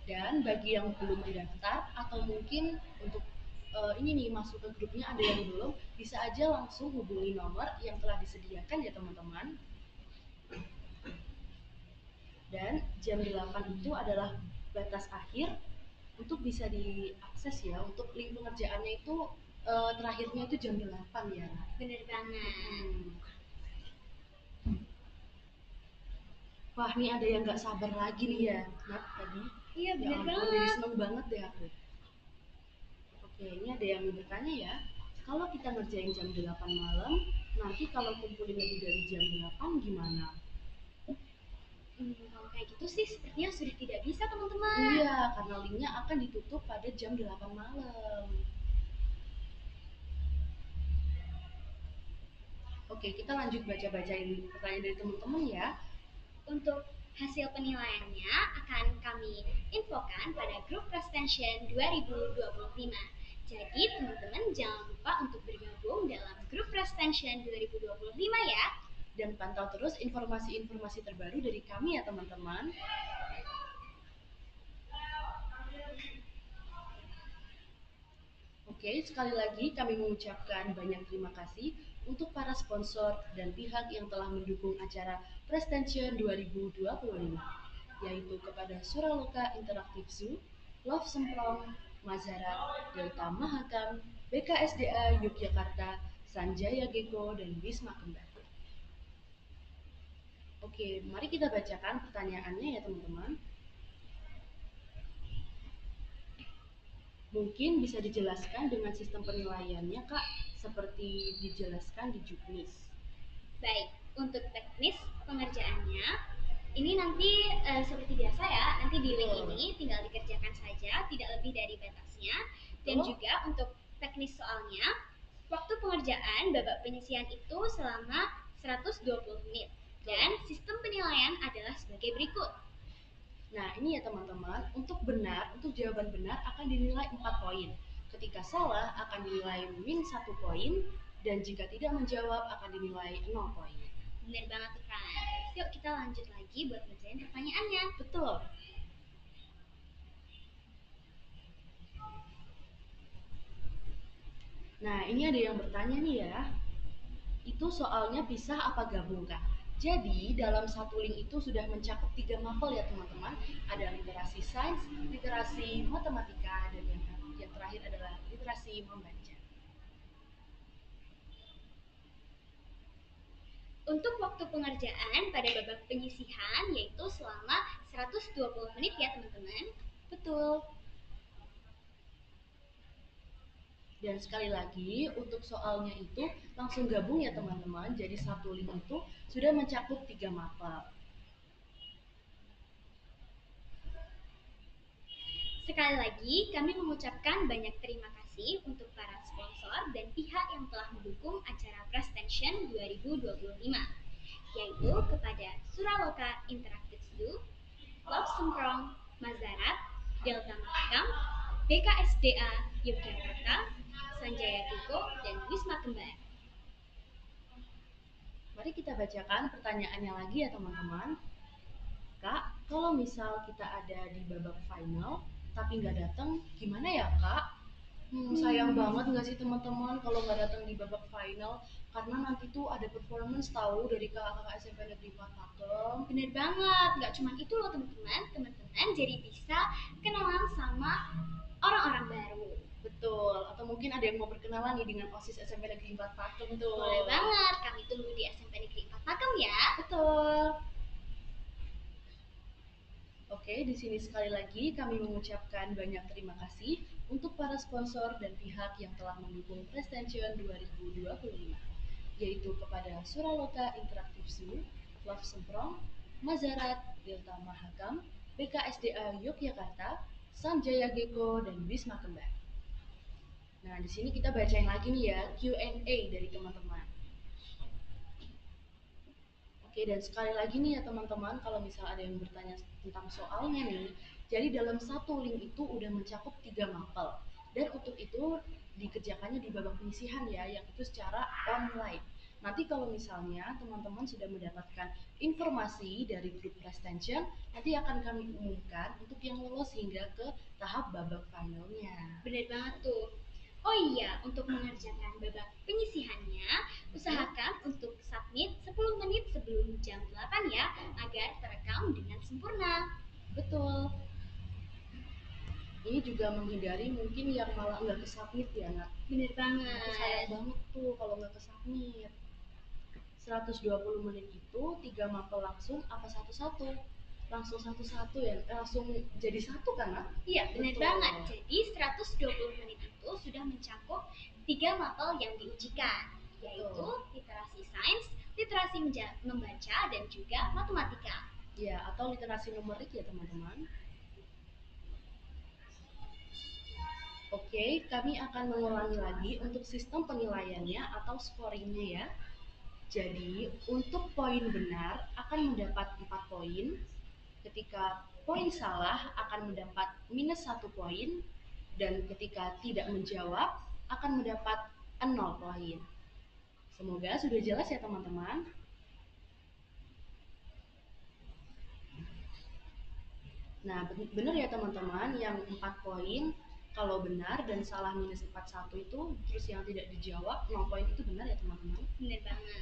B: Dan bagi yang belum mendaftar atau mungkin untuk ini nih masuk ke grupnya ada yang belum, bisa aja langsung hubungi nomor yang telah disediakan ya teman-teman. Dan jam 8 itu adalah batas akhir untuk bisa diakses ya. Untuk link pengerjaannya itu terakhirnya itu jam 8 ya.
A: Bener banget.
B: Wah, nih ada yang nggak sabar lagi nih ya, Nat, tadi.
A: Iya
B: Ya
A: bener
B: ampun, jadi
A: banget.
B: seneng banget deh aku. Oke, ini ada yang bertanya ya. Kalau kita ngerjain jam 8 malam, nanti kalau kumpulin lebih dari jam 8 gimana?
A: Kalau kayak gitu sih sepertinya sudah tidak bisa teman-teman.
B: Iya, karena linknya akan ditutup pada jam 8 malam. Oke, kita lanjut baca-bacain pertanyaan dari teman-teman ya.
A: Untuk Hasil penilaiannya akan kami infokan pada grup Prestension 2025. Jadi teman-teman jangan lupa untuk bergabung dalam grup Prestension 2025 ya.
B: Dan pantau terus informasi-informasi terbaru dari kami ya teman-teman. Oke, sekali lagi kami mengucapkan banyak terima kasih untuk para sponsor dan pihak yang telah mendukung acara Prestension 2025, yaitu kepada Suraloka Interactive Zoo, Love Semprong, Mazarat, Delta Mahakam, BKSDA Yogyakarta, Sanjaya Gecko, dan Wisma Kembar. Oke, mari kita bacakan pertanyaannya ya teman-teman. Mungkin bisa dijelaskan dengan sistem penilaiannya Kak, seperti dijelaskan di Juknis.
A: Baik, untuk teknis pengerjaannya, ini nanti seperti biasa ya, nanti di link ini tinggal dikerjakan saja, tidak lebih dari batasnya. Dan juga untuk teknis soalnya, waktu pengerjaan babak penyisihan itu selama 120 menit. Dan sistem penilaian adalah sebagai berikut.
B: Nah, ini ya teman-teman, untuk jawaban benar akan dinilai 4 poin. Ketika salah akan dinilai min 1 poin, dan jika tidak menjawab akan dinilai 0 poin.
A: Benar banget tuh kan. Yuk kita lanjut lagi buat ngerjain pertanyaannya.
B: Betul. Nah, ini ada yang bertanya nih ya. Itu soalnya pisah apa gabung Kak? Jadi dalam satu link itu sudah mencakup 3 mapel ya teman-teman. Ada literasi sains, literasi matematika, dan yang terakhir adalah literasi membaca.
A: Untuk waktu pengerjaan pada babak penyisihan yaitu selama 120 menit ya teman-teman.
B: Betul. Dan sekali lagi untuk soalnya itu langsung gabung ya teman-teman. Jadi satu link itu sudah mencakup 3 mapel.
A: Sekali lagi kami mengucapkan banyak terima kasih untuk para sponsor dan pihak yang telah mendukung acara Prestension 2025, yaitu kepada Suraloka Interactive Zoo, Love Semprong, Mazarat, Delta Mahakam, BKSDA Yogyakarta, Sanjaya Gecko, dan Wisma Kembar.
B: Mari kita bacakan pertanyaannya lagi ya teman-teman. Kak, kalau misal kita ada di babak final tapi nggak datang, gimana ya Kak? Sayang banget nggak sih teman-teman kalau nggak datang di babak final, karena nanti tuh ada performance tahu dari kakak-kakak SMP Negeri 4 Pakem.
A: Bener banget, nggak cuma itu loh teman-teman. Teman-teman jadi bisa kenalan sama orang-orang baru.
B: Betul, atau mungkin ada yang mau berkenalan nih dengan OSIS SMP Negeri 4 Pakem tuh.
A: Boleh banget, kami tunggu di SMP Negeri 4 Pakem ya.
B: Betul. Oke, di sini sekali lagi kami mengucapkan banyak terima kasih untuk para sponsor dan pihak yang telah mendukung Prestension 2025, yaitu kepada Suraloka Interactive Zoo, Love Semprong, Mazarat, Delta Mahakam, BKSDA Yogyakarta, Sanjaya Gecko, dan Wisma Kembar. Nah, di sini kita bacain lagi nih ya Q&A dari teman-teman. Oke, dan sekali lagi nih ya teman-teman, kalau misal ada yang bertanya tentang soalnya nih, jadi dalam satu link itu udah mencakup 3 mapel. Dan untuk itu dikerjakannya di babak penyisihan ya, yang itu secara online. Nanti kalau misalnya teman-teman sudah mendapatkan informasi dari grup Prestension, nanti akan kami umumkan untuk yang lolos hingga ke tahap babak finalnya.
A: Bener banget tuh. Oh iya, untuk mengerjakan babak penyisihannya, usahakan untuk submit 10 menit sebelum jam 8 ya, agar terekam dengan sempurna.
B: Betul. Ini juga menghindari mungkin yang malah nggak kesubmit ya nak.
A: Bener banget.
B: Itu sayang banget tuh kalau nggak kesubmit. 120 menit itu 3 mapel langsung apa satu-satu? Langsung satu-satu ya, langsung jadi satu kan nak?
A: Iya bener banget. Jadi 120 menit itu sudah mencakup 3 mapel yang diujikan, yaitu literasi sains, literasi membaca, dan juga matematika.
B: Ya, atau literasi numerik ya teman-teman. Oke, kami akan mengulangi lagi untuk sistem penilaiannya atau scoringnya ya. Jadi, untuk poin benar akan mendapat 4 poin, Ketika poin salah akan mendapat minus 1 poin, dan ketika tidak menjawab akan mendapat 0 poin. Semoga sudah jelas ya teman-teman. Nah, benar ya teman-teman, yang 4 poin kalau benar dan salah minus 41 itu, terus yang tidak dijawab 0 poin itu benar ya teman-teman?
A: Bener banget.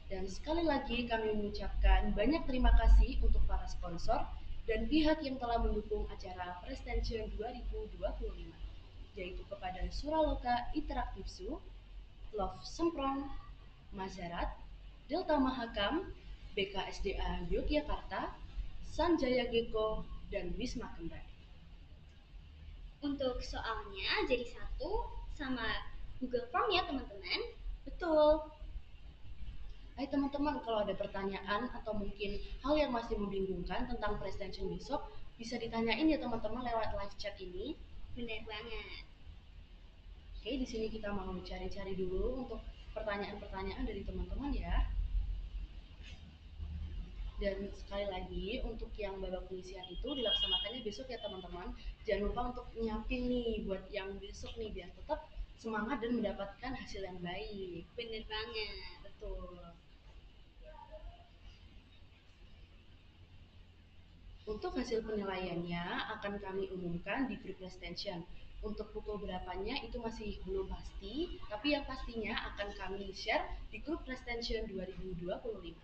B: Dan sekali lagi kami mengucapkan banyak terima kasih untuk para sponsor dan pihak yang telah mendukung acara Prestension 2025, yaitu kepada Suraloka Interaktif Zoo, Love Semprong, Mazarat, Delta Mahakam, BKSDA Yogyakarta, Sanjaya Geko, dan Wisma Kembar.
A: Untuk soalnya jadi satu sama Google Form ya teman-teman.
B: Betul. Hai teman-teman, kalau ada pertanyaan atau mungkin hal yang masih membingungkan tentang presentation besok, bisa ditanyain ya teman-teman lewat live chat ini.
A: Bener banget.
B: Oke, di sini kita mau cari-cari dulu untuk pertanyaan-pertanyaan dari teman-teman ya. Dan sekali lagi, untuk yang babak pengisian itu dilaksanakannya besok ya teman-teman. Jangan lupa untuk nyiapin nih buat yang besok nih, biar tetap semangat dan mendapatkan hasil yang baik.
A: Bener banget.
B: Betul. Untuk hasil penilaiannya akan kami umumkan di grup Prestension. Untuk pukul berapanya itu masih belum pasti, tapi yang pastinya akan kami share di grup Prestension 2025.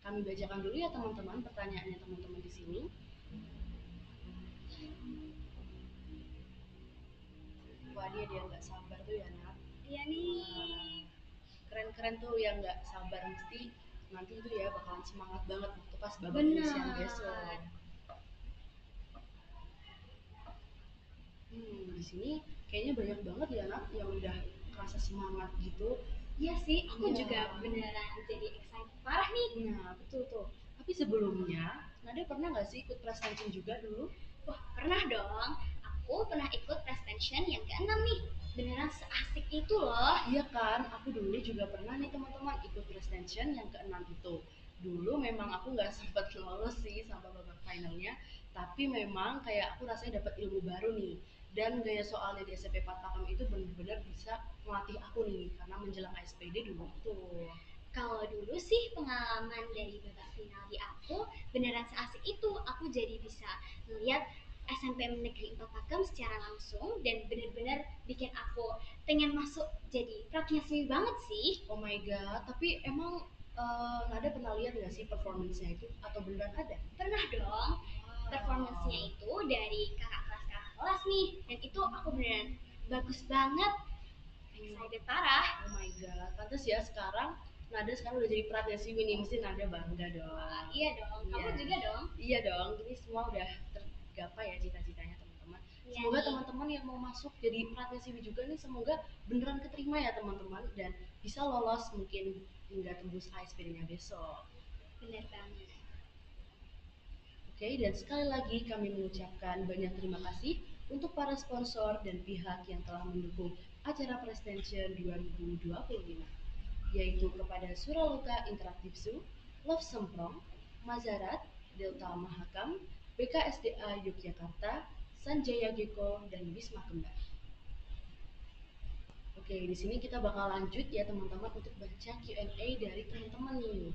B: Kami bacakan dulu ya teman-teman pertanyaannya teman-teman di sini. Wah, dia nggak sabar tuh ya, Nat.
A: Iya nih.
B: Keren-keren tuh yang nggak sabar, mesti nanti itu ya bakalan semangat banget waktu pas babak
A: Bener.
B: pengisian besok. Di sini kayaknya banyak banget ya Nat yang udah kerasa semangat gitu.
A: Iya sih, aku
B: Iya.
A: juga beneran jadi excited parah nih.
B: Nah, betul tuh. Tapi sebelumnya, Nada pernah nggak sih ikut presentation juga dulu?
A: Wah, pernah dong. Aku pernah ikut presentation yang ke-6 nih. Beneran seasik itu loh.
B: Iya kan, aku dulu juga pernah nih teman-teman ikut presentation yang ke-6 itu. Dulu memang aku nggak sempat lolos sih sampai babak finalnya, tapi memang kayak aku rasanya dapat ilmu baru nih. Dan gaya soalnya di SMP 4 Pakem itu benar-benar bisa melatih aku nih, karena menjelang ASPD dulu tuh.
A: Kalau dulu sih pengalaman dari babak final di aku beneran seasik itu. Aku jadi bisa melihat SMP Negeri 4 Pakem secara langsung dan bener-bener bikin aku pengen masuk jadi praktisi banget sih.
B: Oh my god, tapi emang Nada pernah lihat nggak sih performance-nya itu atau beneran ada?
A: Pernah dong. Performance-nya itu dari kakak kelas nih, dan itu aku beneran bagus banget. Excited parah.
B: Oh my god, pantas ya sekarang Nada sekarang udah jadi praktisi nih, mesti Nada bangga dong.
A: Iya dong, kamu
B: Iya.
A: juga dong.
B: Iya dong, ini semua udah tergapai ya cita-citanya teman-teman.
A: Iya
B: Semoga
A: nih.
B: teman-teman yang mau masuk jadi praktisi juga nih, semoga beneran keterima ya teman-teman, dan bisa lolos mungkin hingga tembus ASPD-nya besok.
A: Bener banget.
B: Oke, dan sekali lagi kami mengucapkan banyak terima kasih untuk para sponsor dan pihak yang telah mendukung acara Prestension 2025, yaitu kepada Suraloka Interaktif Zoo, Love Semprong, Mazarat, Delta Mahakam, BKSDA Yogyakarta, Sanjaya Geko, dan Wisma Kembar. Oke, di sini kita bakal lanjut ya teman-teman untuk baca Q&A dari teman-teman nih.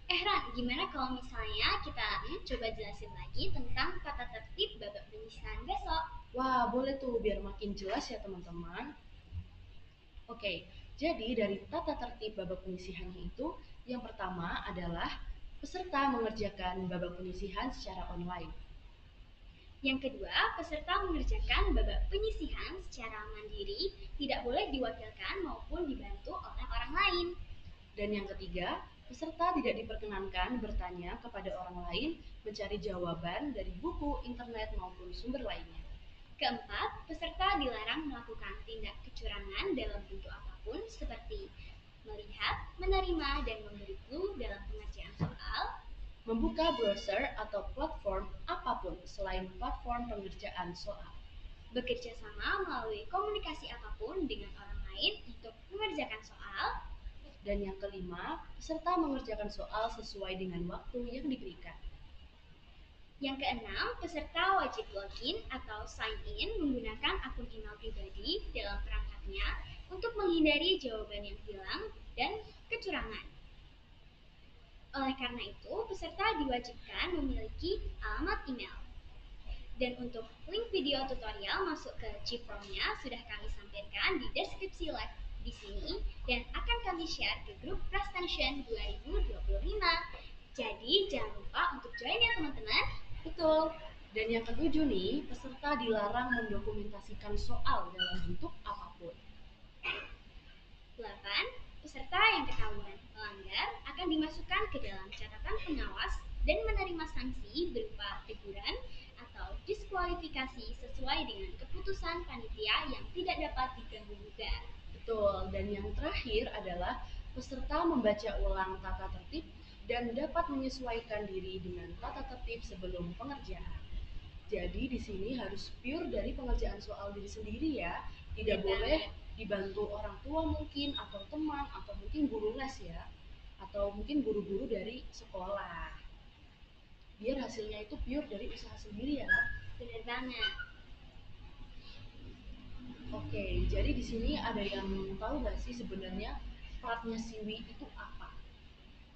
A: Ran, gimana kalau misalnya kita coba jelasin lagi tentang tata tertib babak penyisihan besok?
B: Wah, boleh tuh biar makin jelas ya teman-teman. Oke, jadi dari tata tertib babak penyisihannya itu, yang pertama adalah peserta mengerjakan babak penyisihan secara online.
A: Yang kedua, peserta mengerjakan babak penyisihan secara mandiri, tidak boleh diwakilkan maupun dibantu oleh orang lain.
B: Dan yang ketiga, peserta tidak diperkenankan bertanya kepada orang lain, mencari jawaban dari buku, internet, maupun sumber lainnya.
A: Keempat, peserta dilarang melakukan tindak kecurangan dalam bentuk apapun seperti melihat, menerima, dan memberi clue dalam pengerjaan soal,
B: membuka browser atau platform apapun selain platform pengerjaan soal.
A: bekerja sama melalui komunikasi apapun dengan orang lain untuk mengerjakan soal.
B: Dan yang kelima, peserta mengerjakan soal sesuai dengan waktu yang diberikan.
A: Yang keenam, peserta wajib login atau sign in menggunakan akun email pribadi dalam perangkatnya untuk menghindari jawaban yang hilang dan kecurangan. Oleh karena itu, peserta diwajibkan memiliki alamat email. Dan untuk link video tutorial masuk ke Gform-nya sudah kami sampaikan di deskripsi live di sini dan akan kami share ke grup Prestension 2025. Jadi jangan lupa untuk join ya teman-teman.
B: Betul. Dan yang ketujuh nih, peserta dilarang mendokumentasikan soal dalam bentuk apapun.
A: 8. Peserta yang ketahuan melanggar akan dimasukkan ke dalam catatan pengawas dan menerima sanksi berupa teguran atau diskualifikasi sesuai dengan keputusan panitia yang tidak dapat diganggu-gugat.
B: Betul, dan yang terakhir adalah peserta membaca ulang tata tertib dan dapat menyesuaikan diri dengan tata tertib sebelum pengerjaan. Jadi di sini harus pure dari pengerjaan soal diri sendiri ya, tidak boleh dibantu orang tua mungkin atau teman atau mungkin guru les ya, atau mungkin guru-guru dari sekolah. Biar hasilnya itu pure dari usaha sendiri ya.
A: Benar banget.
B: Oke, jadi di sini ada yang tahu nggak sih sebenarnya platnya Siwi itu apa?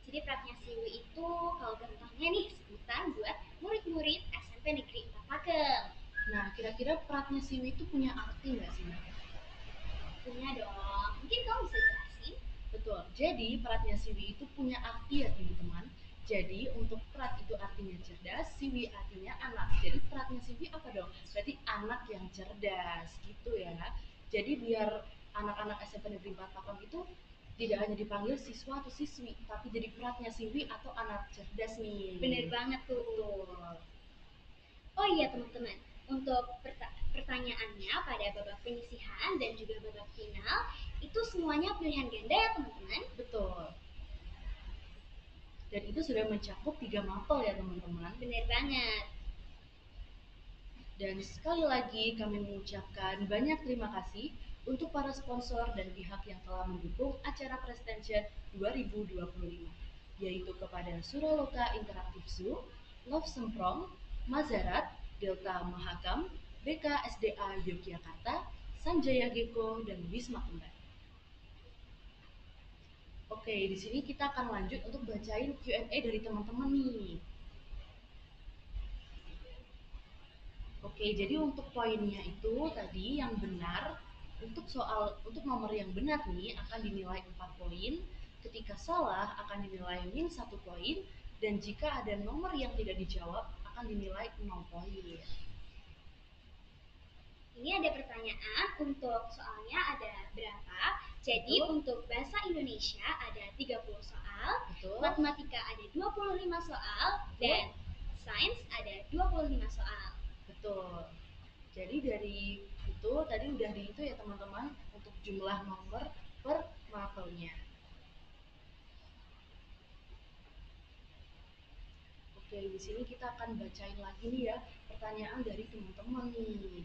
A: Jadi Pratnyasiwi itu kalau gampangnya nih sebutan buat murid-murid SMP Negeri 4 Pakem.
B: Nah, kira-kira platnya Siwi itu punya arti nggak sih?
A: Punya dong. Mungkin kamu bisa jelasin?
B: Betul. Jadi Pratnya Siwi itu punya arti ya teman-teman. Jadi untuk Prat itu artinya cerdas, Siwi artinya anak. Jadi Pratnya Siwi apa dong? Berarti anak yang cerdas gitu ya. Jadi biar anak-anak SMP Negeri 4 Pakem itu tidak hanya dipanggil siswa atau siswi, tapi jadi Pratnya Siwi atau anak cerdas nih.
A: Bener banget tuh.
B: Betul.
A: Oh iya teman-teman, untuk pertanyaannya pada babak penyisihan dan juga babak final itu semuanya pilihan ganda ya teman-teman.
B: Betul. Dan itu sudah mencakup 3 mapel ya teman-teman.
A: Bener banget.
B: Dan sekali lagi kami mengucapkan banyak terima kasih untuk para sponsor dan pihak yang telah mendukung acara Prestension 2025, yaitu kepada Suraloka Interactive Zoo, Love Semprong, Mazarat, Delta Mahakam, BKSDA Yogyakarta, Sanjaya Gecko, dan Wisma Kembar. Oke, di sini kita akan lanjut untuk bacain Q&A dari teman-teman nih. Oke, jadi untuk poinnya itu tadi yang benar untuk nomor yang benar nih akan dinilai 4 poin, ketika salah akan dinilai min 1 poin, dan jika ada nomor yang tidak dijawab akan dinilai 0 poin.
A: Ini ada pertanyaan untuk soalnya ada berapa? Jadi
B: Betul.
A: untuk bahasa Indonesia ada 30 soal,
B: Betul.
A: matematika ada 25 soal, dan sains ada 25 soal.
B: Betul. Jadi dari itu tadi udah di itu ya teman-teman untuk jumlah nomor per mapelnya. Oke, di sini kita akan bacain lagi nih ya pertanyaan dari teman-teman nih.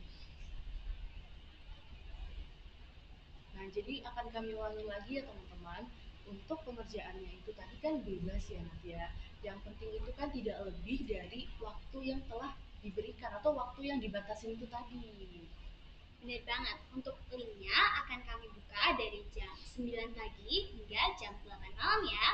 B: Nah, jadi akan kami ulangi lagi ya teman-teman. Untuk pengerjaannya itu tadi kan bebas ya Nadia. Yang penting itu kan tidak lebih dari waktu yang telah diberikan atau waktu yang dibatasi itu tadi.
A: Benar banget. Untuk linknya akan kami buka dari jam 9 pagi hingga jam 8 malam ya.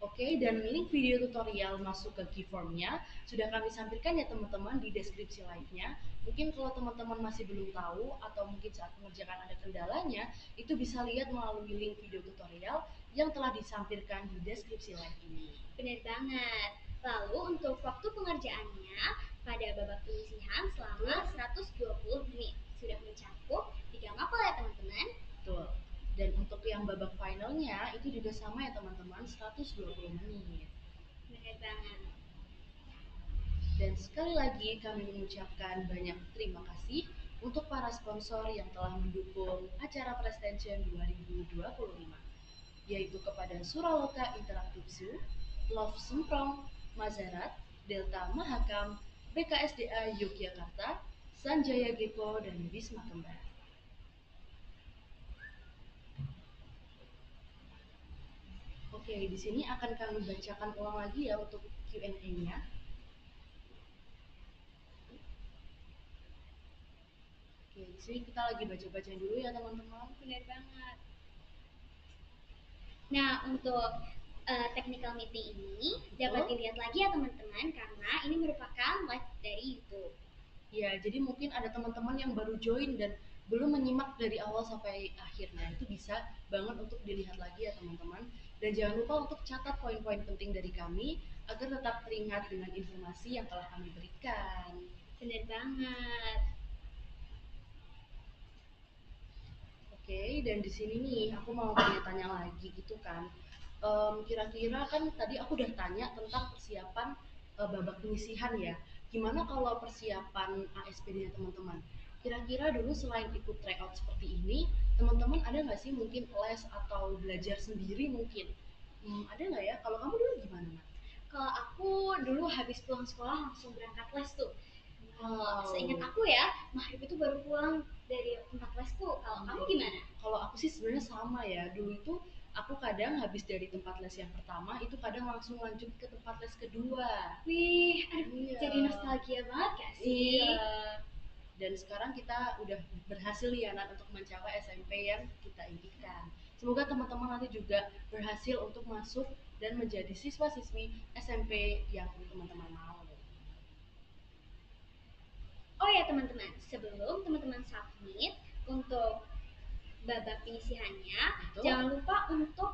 B: Oke, dan link video tutorial masuk ke Keyform-nya sudah kami sampaikan ya teman-teman di deskripsi live-nya. Mungkin kalau teman-teman masih belum tahu atau mungkin saat mengerjakan ada kendalanya, itu bisa lihat melalui link video tutorial yang telah disampaikan di deskripsi live ini.
A: Benar banget. Lalu untuk waktu pengerjaannya pada babak penyisihan selama 120 menit. Sudah mencakup 3 mapel ya teman-teman.
B: Betul. Dan untuk yang babak finalnya itu juga sama ya teman-teman, 120 menit.
A: Benar banget.
B: Dan sekali lagi kami mengucapkan banyak terima kasih untuk para sponsor yang telah mendukung acara Prestension 2025, yaitu kepada Suraloka Interactive Zoo, Love Semprong, Mazarat, Delta Mahakam, BKSDA Yogyakarta, Sanjaya Geko, dan Wisma Kembar. Oke, di sini akan kami bacakan ulang lagi ya untuk Q&A-nya. Oke, di sini kita lagi baca-bacain dulu ya teman-teman.
A: Benar banget. Nah, untuk technical meeting ini dapat dilihat lagi ya teman-teman karena ini merupakan live dari YouTube.
B: Ya, jadi mungkin ada teman-teman yang baru join dan belum menyimak dari awal sampai akhirnya. Itu bisa banget untuk dilihat lagi ya teman-teman. Dan jangan lupa untuk catat poin-poin penting dari kami agar tetap teringat dengan informasi yang telah kami berikan.
A: Benar banget.
B: Oke, dan di sini nih aku mau tanya-tanya lagi gitu kan. Kira-kira kan tadi aku udah tanya tentang persiapan babak penyisihan ya. Gimana kalau persiapan ASPD-nya teman-teman? Kira-kira dulu selain ikut tryout seperti ini, teman-teman ada nggak sih mungkin les atau belajar sendiri mungkin? Ada nggak ya? Kalau kamu dulu gimana, Nat?
A: Kalau aku dulu habis pulang sekolah langsung berangkat les tuh. Kalau
B: Wow.
A: seingat aku ya, maghrib itu baru pulang dari tempat lesku. Kalau kamu gimana?
B: Kalau aku sih sebenarnya sama ya. Dulu itu aku kadang habis dari tempat les yang pertama itu kadang langsung lanjut ke tempat les kedua.
A: Wih, aduh,
B: Iya.
A: jadi nostalgia banget gak sih?
B: Iya. Dan sekarang kita udah berhasil ya Nat untuk mencapai SMP yang kita impikan. Semoga teman-teman nanti juga berhasil untuk masuk dan menjadi siswa-siswi SMP yang teman-teman mau.
A: Oh ya teman-teman, sebelum teman-teman submit untuk babak penyisihannya,
B: Betul.
A: jangan lupa untuk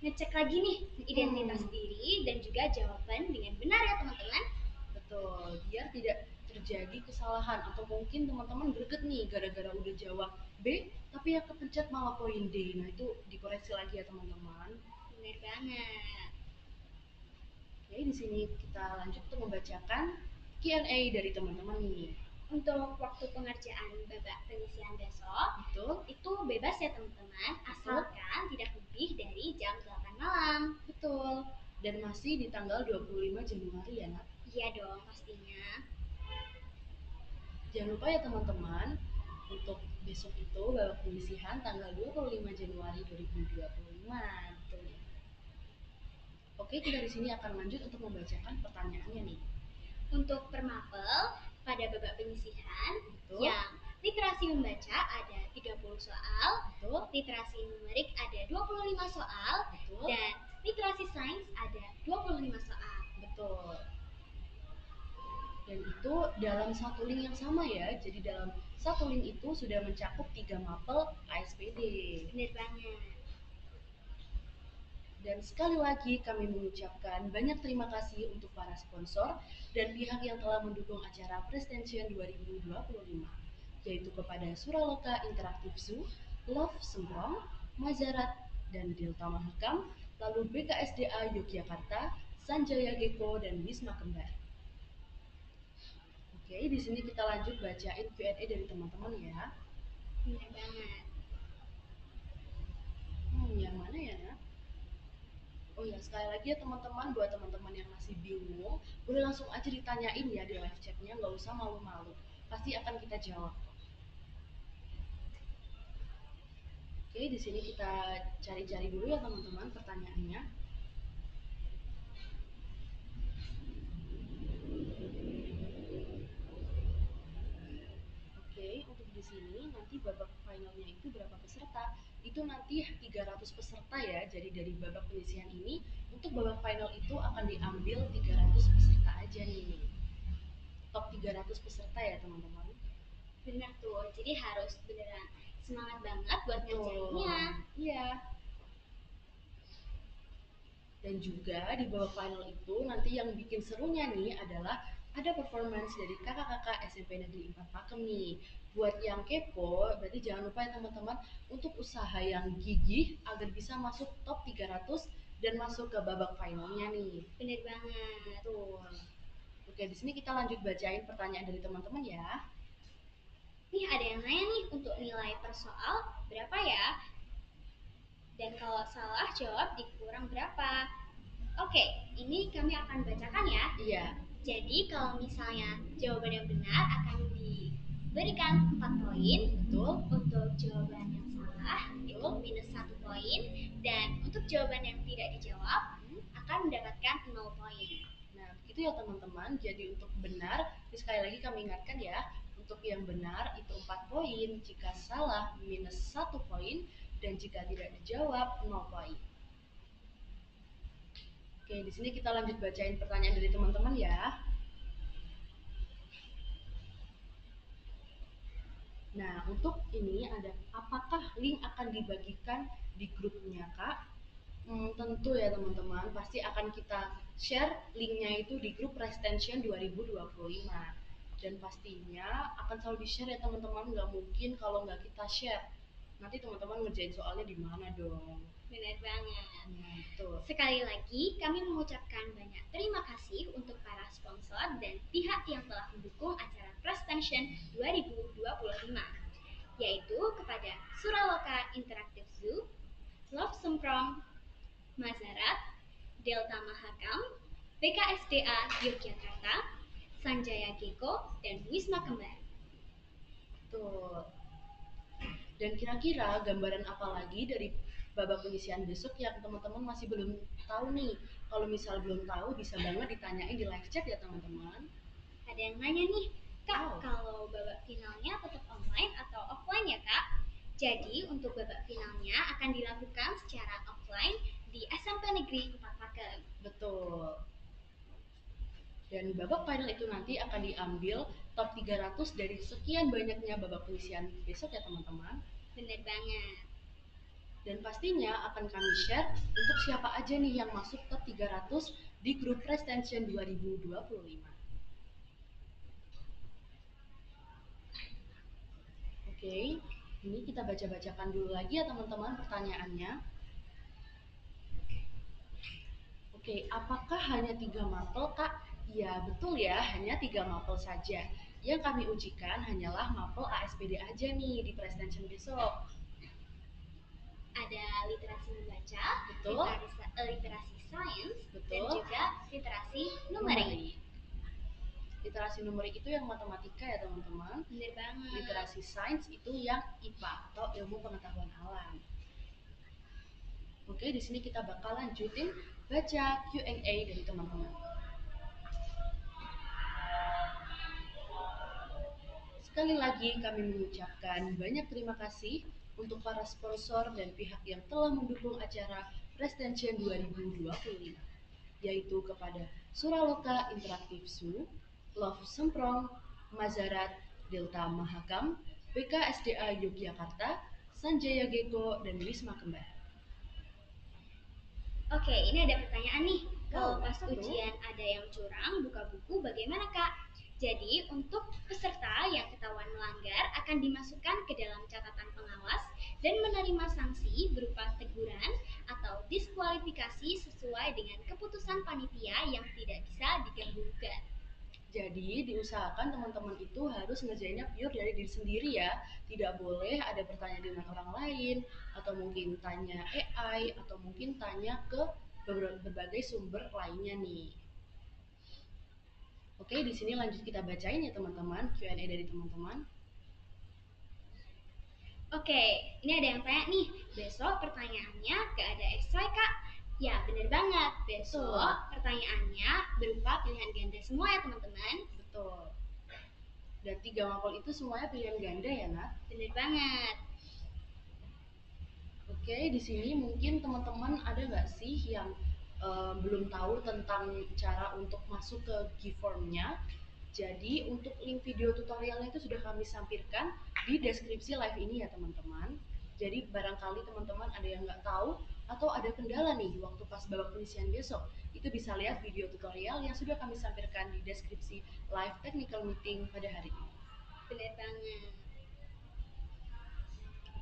A: ngecek lagi nih identitas diri dan juga jawaban dengan benar ya teman-teman.
B: Betul, biar tidak terjadi kesalahan atau mungkin teman-teman greget nih gara-gara udah jawab B tapi yang kepencet malah poin D. Nah itu dikoreksi lagi ya teman-teman.
A: Benar banget.
B: Oke, di sini kita lanjut untuk membacakan Q&A dari teman-teman nih.
A: Untuk waktu pengerjaan babak penyisihan besok,
B: Betul.
A: itu bebas ya teman-teman, asalkan tidak lebih dari jam 8 malam.
B: Betul. Dan masih di tanggal 25 Januari ya, Nat?
A: Iya dong, pastinya.
B: Jangan lupa ya teman-teman, untuk besok itu babak penyisihan tanggal 25 Januari 2025. Betul. Oke, kita di sini akan lanjut untuk membacakan pertanyaannya nih.
A: Untuk permapel pada babak penyisihan,
B: Betul.
A: yang literasi membaca ada 30 soal,
B: Betul.
A: literasi numerik ada 25 soal,
B: Betul.
A: dan literasi sains ada 25 soal.
B: Betul. Dan itu dalam satu link yang sama ya. Jadi dalam satu link itu sudah mencakup 3 mapel ASPD.
A: Bener banget.
B: Dan sekali lagi kami mengucapkan banyak terima kasih untuk para sponsor dan pihak yang telah mendukung acara Prestension 2025, yaitu kepada Suraloka Interactive Zoo, Love Sembrong, Mazarat, dan Delta Mahakam, lalu BKSDA Yogyakarta, Sanjaya Geko, dan Wisma Kembar. Oke, di sini kita lanjut bacain Q&A dari teman-teman ya.
A: Bener banget.
B: Yang mana ya, Nak? Oh ya, sekali lagi ya teman-teman, buat teman-teman yang masih bingung, boleh langsung aja ditanyain ya di live chatnya, nggak usah malu-malu. Pasti akan kita jawab. Oke, di sini kita cari-cari dulu ya teman-teman pertanyaannya. Oke, untuk di sini nanti babak finalnya itu berapa peserta? Itu nanti 300 peserta ya. Jadi dari babak penyisihan ini untuk babak final itu akan diambil 300 peserta aja nih. Top 300 peserta ya teman-teman.
A: Bener tuh, jadi harus beneran semangat banget buat ngerjainnya.
B: Iya. Dan juga di babak final itu nanti yang bikin serunya nih adalah ada performance dari kakak-kakak SMP Negeri 4 Pakem nih. Buat yang kepo, berarti jangan lupa ya teman-teman untuk usaha yang gigih agar bisa masuk top 300 dan masuk ke babak finalnya nih.
A: Bener banget.
B: Betul. Oke, di sini kita lanjut bacain pertanyaan dari teman-teman ya.
A: Nih ada yang nanya nih untuk nilai per soal berapa ya? Dan kalau salah jawab dikurang berapa? Oke, ini kami akan bacakan ya.
B: Iya.
A: Jadi kalau misalnya jawaban yang benar akan diberikan 4 poin.
B: Betul.
A: Untuk jawaban yang salah itu minus 1 poin. Dan untuk jawaban yang tidak dijawab akan mendapatkan 0 poin.
B: Nah, begitu ya teman-teman. Jadi untuk benar, ini sekali lagi kami ingatkan ya, untuk yang benar itu 4 poin, jika salah minus 1 poin, dan jika tidak dijawab 0 poin. Oke, di sini kita lanjut bacain pertanyaan dari teman-teman ya. Nah, untuk ini ada apakah link akan dibagikan di grupnya, Kak? Tentu ya teman-teman, pasti akan kita share linknya itu di grup Prestension 2025. Dan pastinya akan selalu di-share ya teman-teman, nggak mungkin kalau nggak kita share. Nanti teman-teman ngerjain soalnya di mana dong?
A: Benar banget.
B: Nah, betul.
A: Sekali lagi, kami mengucapkan banyak terima kasih untuk para sponsor dan pihak yang telah mendukung acara Prestension 2025, yaitu kepada Suraloka Interactive Zoo, Love Semprong, Mazarat, Delta Mahakam, BKSDA Yogyakarta, Sanjaya Geko, dan Wisma Kembar.
B: Betul. Dan kira-kira gambaran apa lagi dari babak penyisian besok yang teman-teman masih belum tahu nih? Kalau misal belum tahu, bisa banget ditanyain di live chat ya teman-teman.
A: Ada yang nanya nih, Kak,
B: Oh.
A: kalau babak finalnya tetap online atau offline ya, Kak? Jadi untuk babak finalnya akan dilakukan secara offline di SMP Negeri 4 Pakem.
B: Betul. Dan babak final itu nanti akan diambil top 300 dari sekian banyaknya babak penyisian besok ya teman-teman.
A: Bener banget.
B: Dan pastinya akan kami share untuk siapa aja nih yang masuk top 300 di grup Prestension 2025. Oke, ini kita baca-bacakan dulu lagi ya teman-teman pertanyaannya. Oke, apakah hanya 3 mapel, Kak? Ya, betul ya, hanya 3 mapel saja. Yang kami ujikan hanyalah mapel ASPD aja nih di Prestension besok.
A: Ada literasi membaca,
B: Betul.
A: literasi sains, dan
B: Betul.
A: juga literasi numerik.
B: Literasi numerik itu yang matematika ya teman-teman.
A: Bener banget.
B: Literasi sains itu yang IPA atau ilmu pengetahuan alam. Oke, di sini kita bakal lanjutin baca Q&A dari teman-teman. Sekali lagi kami mengucapkan banyak terima kasih untuk para sponsor dan pihak yang telah mendukung acara Prestension 2025, yaitu kepada Suraloka Interactive Zoo, Love Semprong, Mazarat, Delta Mahakam, BKSDA Yogyakarta, Sanjaya Geko, dan Wisma Kembar.
A: Oke, ini ada pertanyaan nih. Kalau pas
B: apa tuh?
A: ujian ada yang curang, buka buku bagaimana, Kak? Jadi, untuk peserta yang ketahuan melanggar akan dimasukkan ke dalam catatan pengawas dan menerima sanksi berupa teguran atau diskualifikasi sesuai dengan keputusan panitia yang tidak bisa diganggu-gugat.
B: Jadi diusahakan teman-teman itu harus ngerjainnya pure dari diri sendiri ya. Tidak boleh ada pertanyaan dengan orang lain, atau mungkin tanya AI, atau mungkin tanya ke berbagai sumber lainnya nih. Oke, di sini lanjut kita bacain ya teman-teman, Q&A dari teman-teman.
A: Oke, ini ada yang tanya nih, besok pertanyaannya gak ada ekstra Kak? Ya bener banget, besok pertanyaannya berupa pilihan ganda semua ya teman-teman.
B: Betul. Dan 3 mapel itu semuanya pilihan ganda ya Nat?
A: Bener banget.
B: Oke, di sini mungkin teman-teman ada nggak sih yang belum tahu tentang cara untuk masuk ke Giveform-nya? Jadi untuk link video tutorialnya itu sudah kami sampirkan di deskripsi live ini ya teman-teman. Jadi barangkali teman-teman ada yang nggak tahu atau ada kendala nih waktu pas babak penyisian besok, itu bisa lihat video tutorial yang sudah kami sampirkan di deskripsi live technical meeting pada hari ini.
A: Bener banget.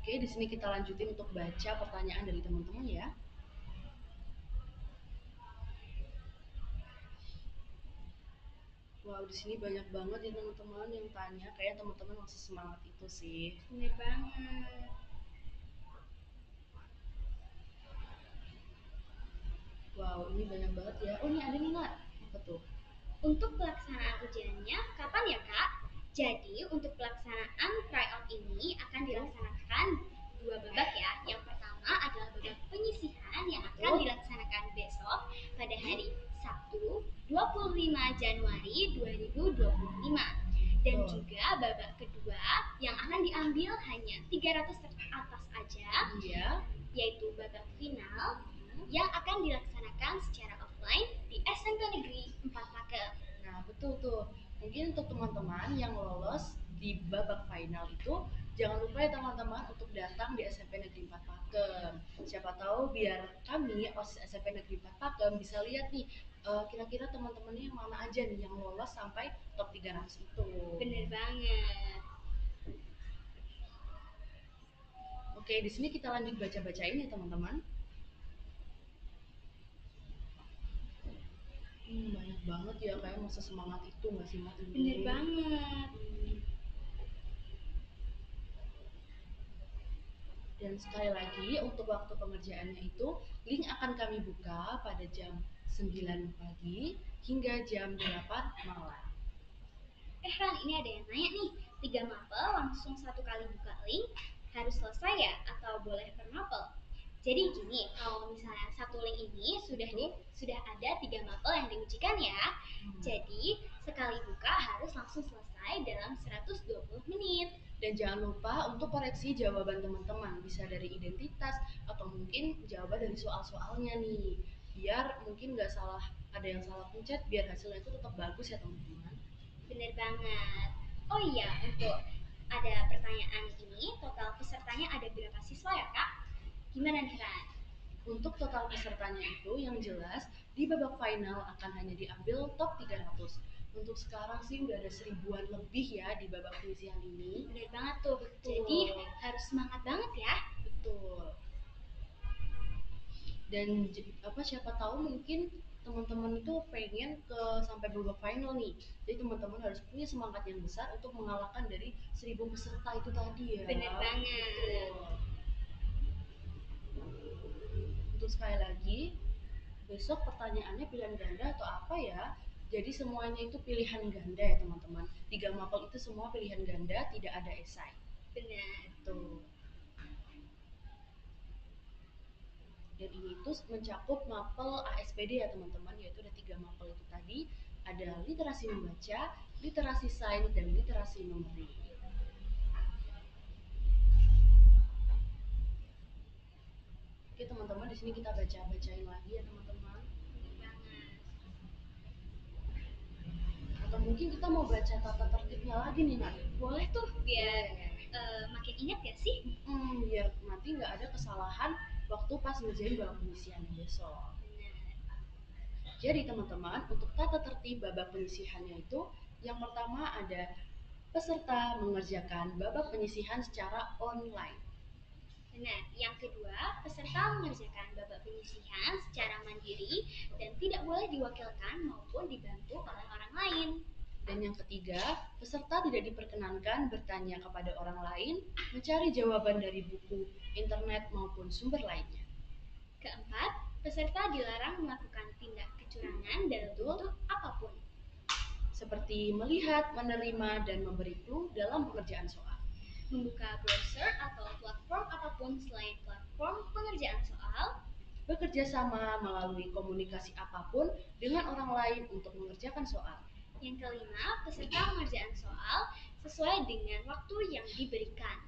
B: Oke, di sini kita lanjutin untuk baca pertanyaan dari teman-teman ya. Wow, di sini banyak banget ya teman-teman yang tanya. Kayak teman-teman masih semangat itu sih.
A: Bener banget.
B: Wow, ini banyak banget ya. Oh, ini ada nih Nat. Apa tuh?
A: Untuk pelaksanaan ujiannya, kapan ya Kak? Jadi untuk pelaksanaan tryout ini akan dilaksanakan dua babak ya. Yang pertama adalah babak penyisihan yang akan dilaksanakan besok pada hari Sabtu 25 Januari 2025. Dan juga babak kedua yang akan diambil hanya 300 teratas aja, yaitu babak final yang akan dilaksanakan secara offline di SMP Negeri 4 Pakem.
B: Nah, betul tuh. Mungkin untuk teman-teman yang lolos di babak final itu, jangan lupa ya teman-teman untuk datang di SMP Negeri 4 Pakem. Siapa tahu biar kami, OSIS SMP Negeri 4 Pakem, bisa lihat nih, kira-kira teman-temannya yang mana aja nih yang lolos sampai top 300 itu.
A: Bener banget.
B: Oke, di sini kita lanjut baca-bacain ya teman-teman. Banyak banget ya, kayak masa semangat itu nggak sih Mat?
A: Bener banget.
B: Dan sekali lagi untuk waktu pengerjaannya itu link akan kami buka pada jam 9 pagi hingga jam 8 malam.
A: Ran, ini ada yang nanya nih, 3 mapel langsung satu kali buka link harus selesai ya atau boleh per mapel? Jadi gini, kalau misalnya satu link ini sudah ada 3 mapel yang diujikan ya. Jadi sekali buka harus langsung selesai dalam 120 menit.
B: Dan jangan lupa untuk koreksi jawaban teman-teman, bisa dari identitas atau mungkin jawaban dari soal-soalnya nih. Biar mungkin nggak salah, ada yang salah pencet, biar hasilnya itu tetap bagus ya teman-teman.
A: Bener banget. Oh iya, untuk ada pertanyaan ini, total pesertanya ada berapa siswa ya Kak? Gimana nih Ran?
B: Untuk total pesertanya itu yang jelas di babak final akan hanya diambil top 300. Untuk sekarang sih udah ada 1000-an lebih ya di babak penyisihan ini.
A: Bener banget tuh. Jadi harus semangat banget ya.
B: Betul. Dan siapa tahu mungkin teman-teman itu pengen ke sampai babak final nih. Jadi teman-teman harus punya semangat yang besar untuk mengalahkan dari 1000 peserta itu tadi ya.
A: Bener banget.
B: Betul. Untuk sekali lagi, besok pertanyaannya pilihan ganda atau apa ya? Jadi semuanya itu pilihan ganda ya teman-teman. 3 mapel itu semua pilihan ganda, tidak ada esai.
A: Benar.
B: Tuh. Dan ini tuh mencakup mapel ASPD ya teman-teman, yaitu ada 3 mapel itu tadi. Ada literasi membaca, literasi sains, dan literasi numerik. Oke teman-teman, di sini kita bacain lagi ya teman-teman. Atau mungkin kita mau baca tata tertibnya lagi nih Nat?
A: Boleh tuh, biar makin ingat ya sih?
B: Biar nanti nggak ada kesalahan waktu pas ngerjain babak penyisihan besok. Jadi teman-teman, untuk tata tertib babak penyisihannya itu, yang pertama ada peserta mengerjakan babak penyisihan secara online.
A: Benar. Yang kedua, peserta mengerjakan babak penyisihan secara mandiri dan tidak boleh diwakilkan maupun dibantu oleh orang lain.
B: Dan yang ketiga, peserta tidak diperkenankan bertanya kepada orang lain, mencari jawaban dari buku, internet, maupun sumber lainnya.
A: Keempat, peserta dilarang melakukan tindak kecurangan dalam bentuk apapun.
B: Seperti melihat, menerima, dan memberi clue dalam pengerjaan soal.
A: Membuka browser atau platform apapun selain platform pengerjaan soal.
B: Bekerja sama melalui komunikasi apapun dengan orang lain untuk mengerjakan soal.
A: Yang kelima, peserta pengerjaan soal sesuai dengan waktu yang diberikan.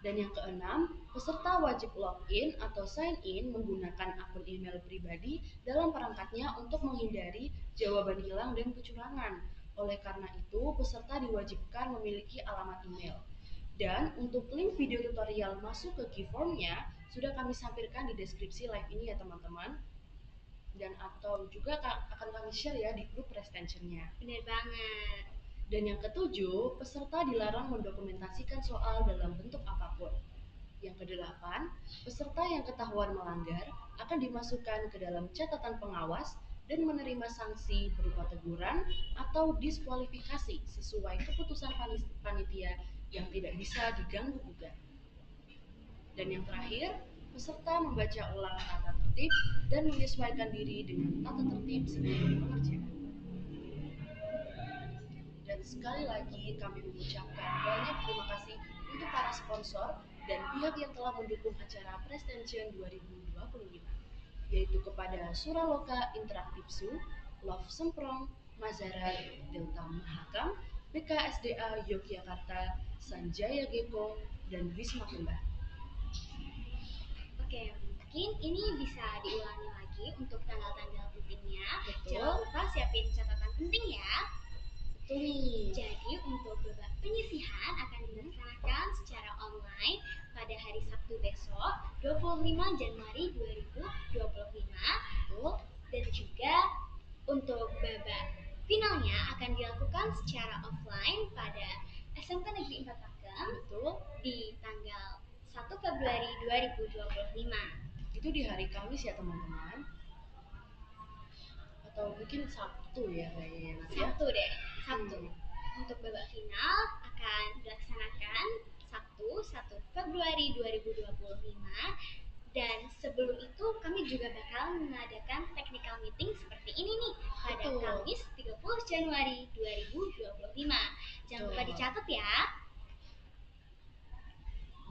B: Dan yang keenam, peserta wajib login atau sign in menggunakan akun email pribadi dalam perangkatnya untuk menghindari jawaban hilang dan kecurangan. Oleh karena itu, peserta diwajibkan memiliki alamat email. Dan untuk link video tutorial masuk ke Keyform-nya sudah kami sampaikan di deskripsi live ini ya teman-teman. Dan atau juga akan kami share ya di grup Prestension-nya.
A: Bener banget.
B: Dan yang ketujuh, peserta dilarang mendokumentasikan soal dalam bentuk apapun. Yang kedelapan, peserta yang ketahuan melanggar akan dimasukkan ke dalam catatan pengawas dan menerima sanksi berupa teguran atau diskualifikasi sesuai keputusan panitia yang tidak bisa diganggu-gugat. Dan yang terakhir, peserta membaca ulang tata tertib dan menyesuaikan diri dengan tata tertib sebelum pengerjaan. sekali lagi kami mengucapkan banyak terima kasih untuk para sponsor dan pihak yang telah mendukung acara Prestension 2025, yaitu kepada Suraloka Interaktif Zoo, Love Semprong, Mazarat, Delta Mahakam, BKSDA Yogyakarta, Sanjaya Gecko, dan Wisma Kembar.
A: Oke, mungkin ini bisa diulangi lagi untuk tanggal-tanggal pentingnya.
B: Betul.
A: Jangan lupa siapin catatan penting ya.
B: Betul nih.
A: Jadi untuk babak penyisihan akan dilaksanakan secara online pada hari Sabtu besok 25 Januari 2025.
B: Betul.
A: Dan juga untuk babak finalnya akan dilakukan secara offline pada SMK Negeri 4 Pakem
B: Betul.
A: di tanggal 1 Februari 2025.
B: Itu di hari Kamis ya teman-teman. Atau mungkin Sabtu ya kayaknya nanti ya.
A: Sabtu deh, Sabtu.
B: Hmm.
A: Untuk babak final akan dilaksanakan Sabtu 1 Februari 2025. Dan sebelum itu kami juga bakal mengadakan technical meeting seperti ini nih pada
B: Betul.
A: Kamis 30 Januari 2025. Jangan lupa
B: Betul.
A: dicatat ya.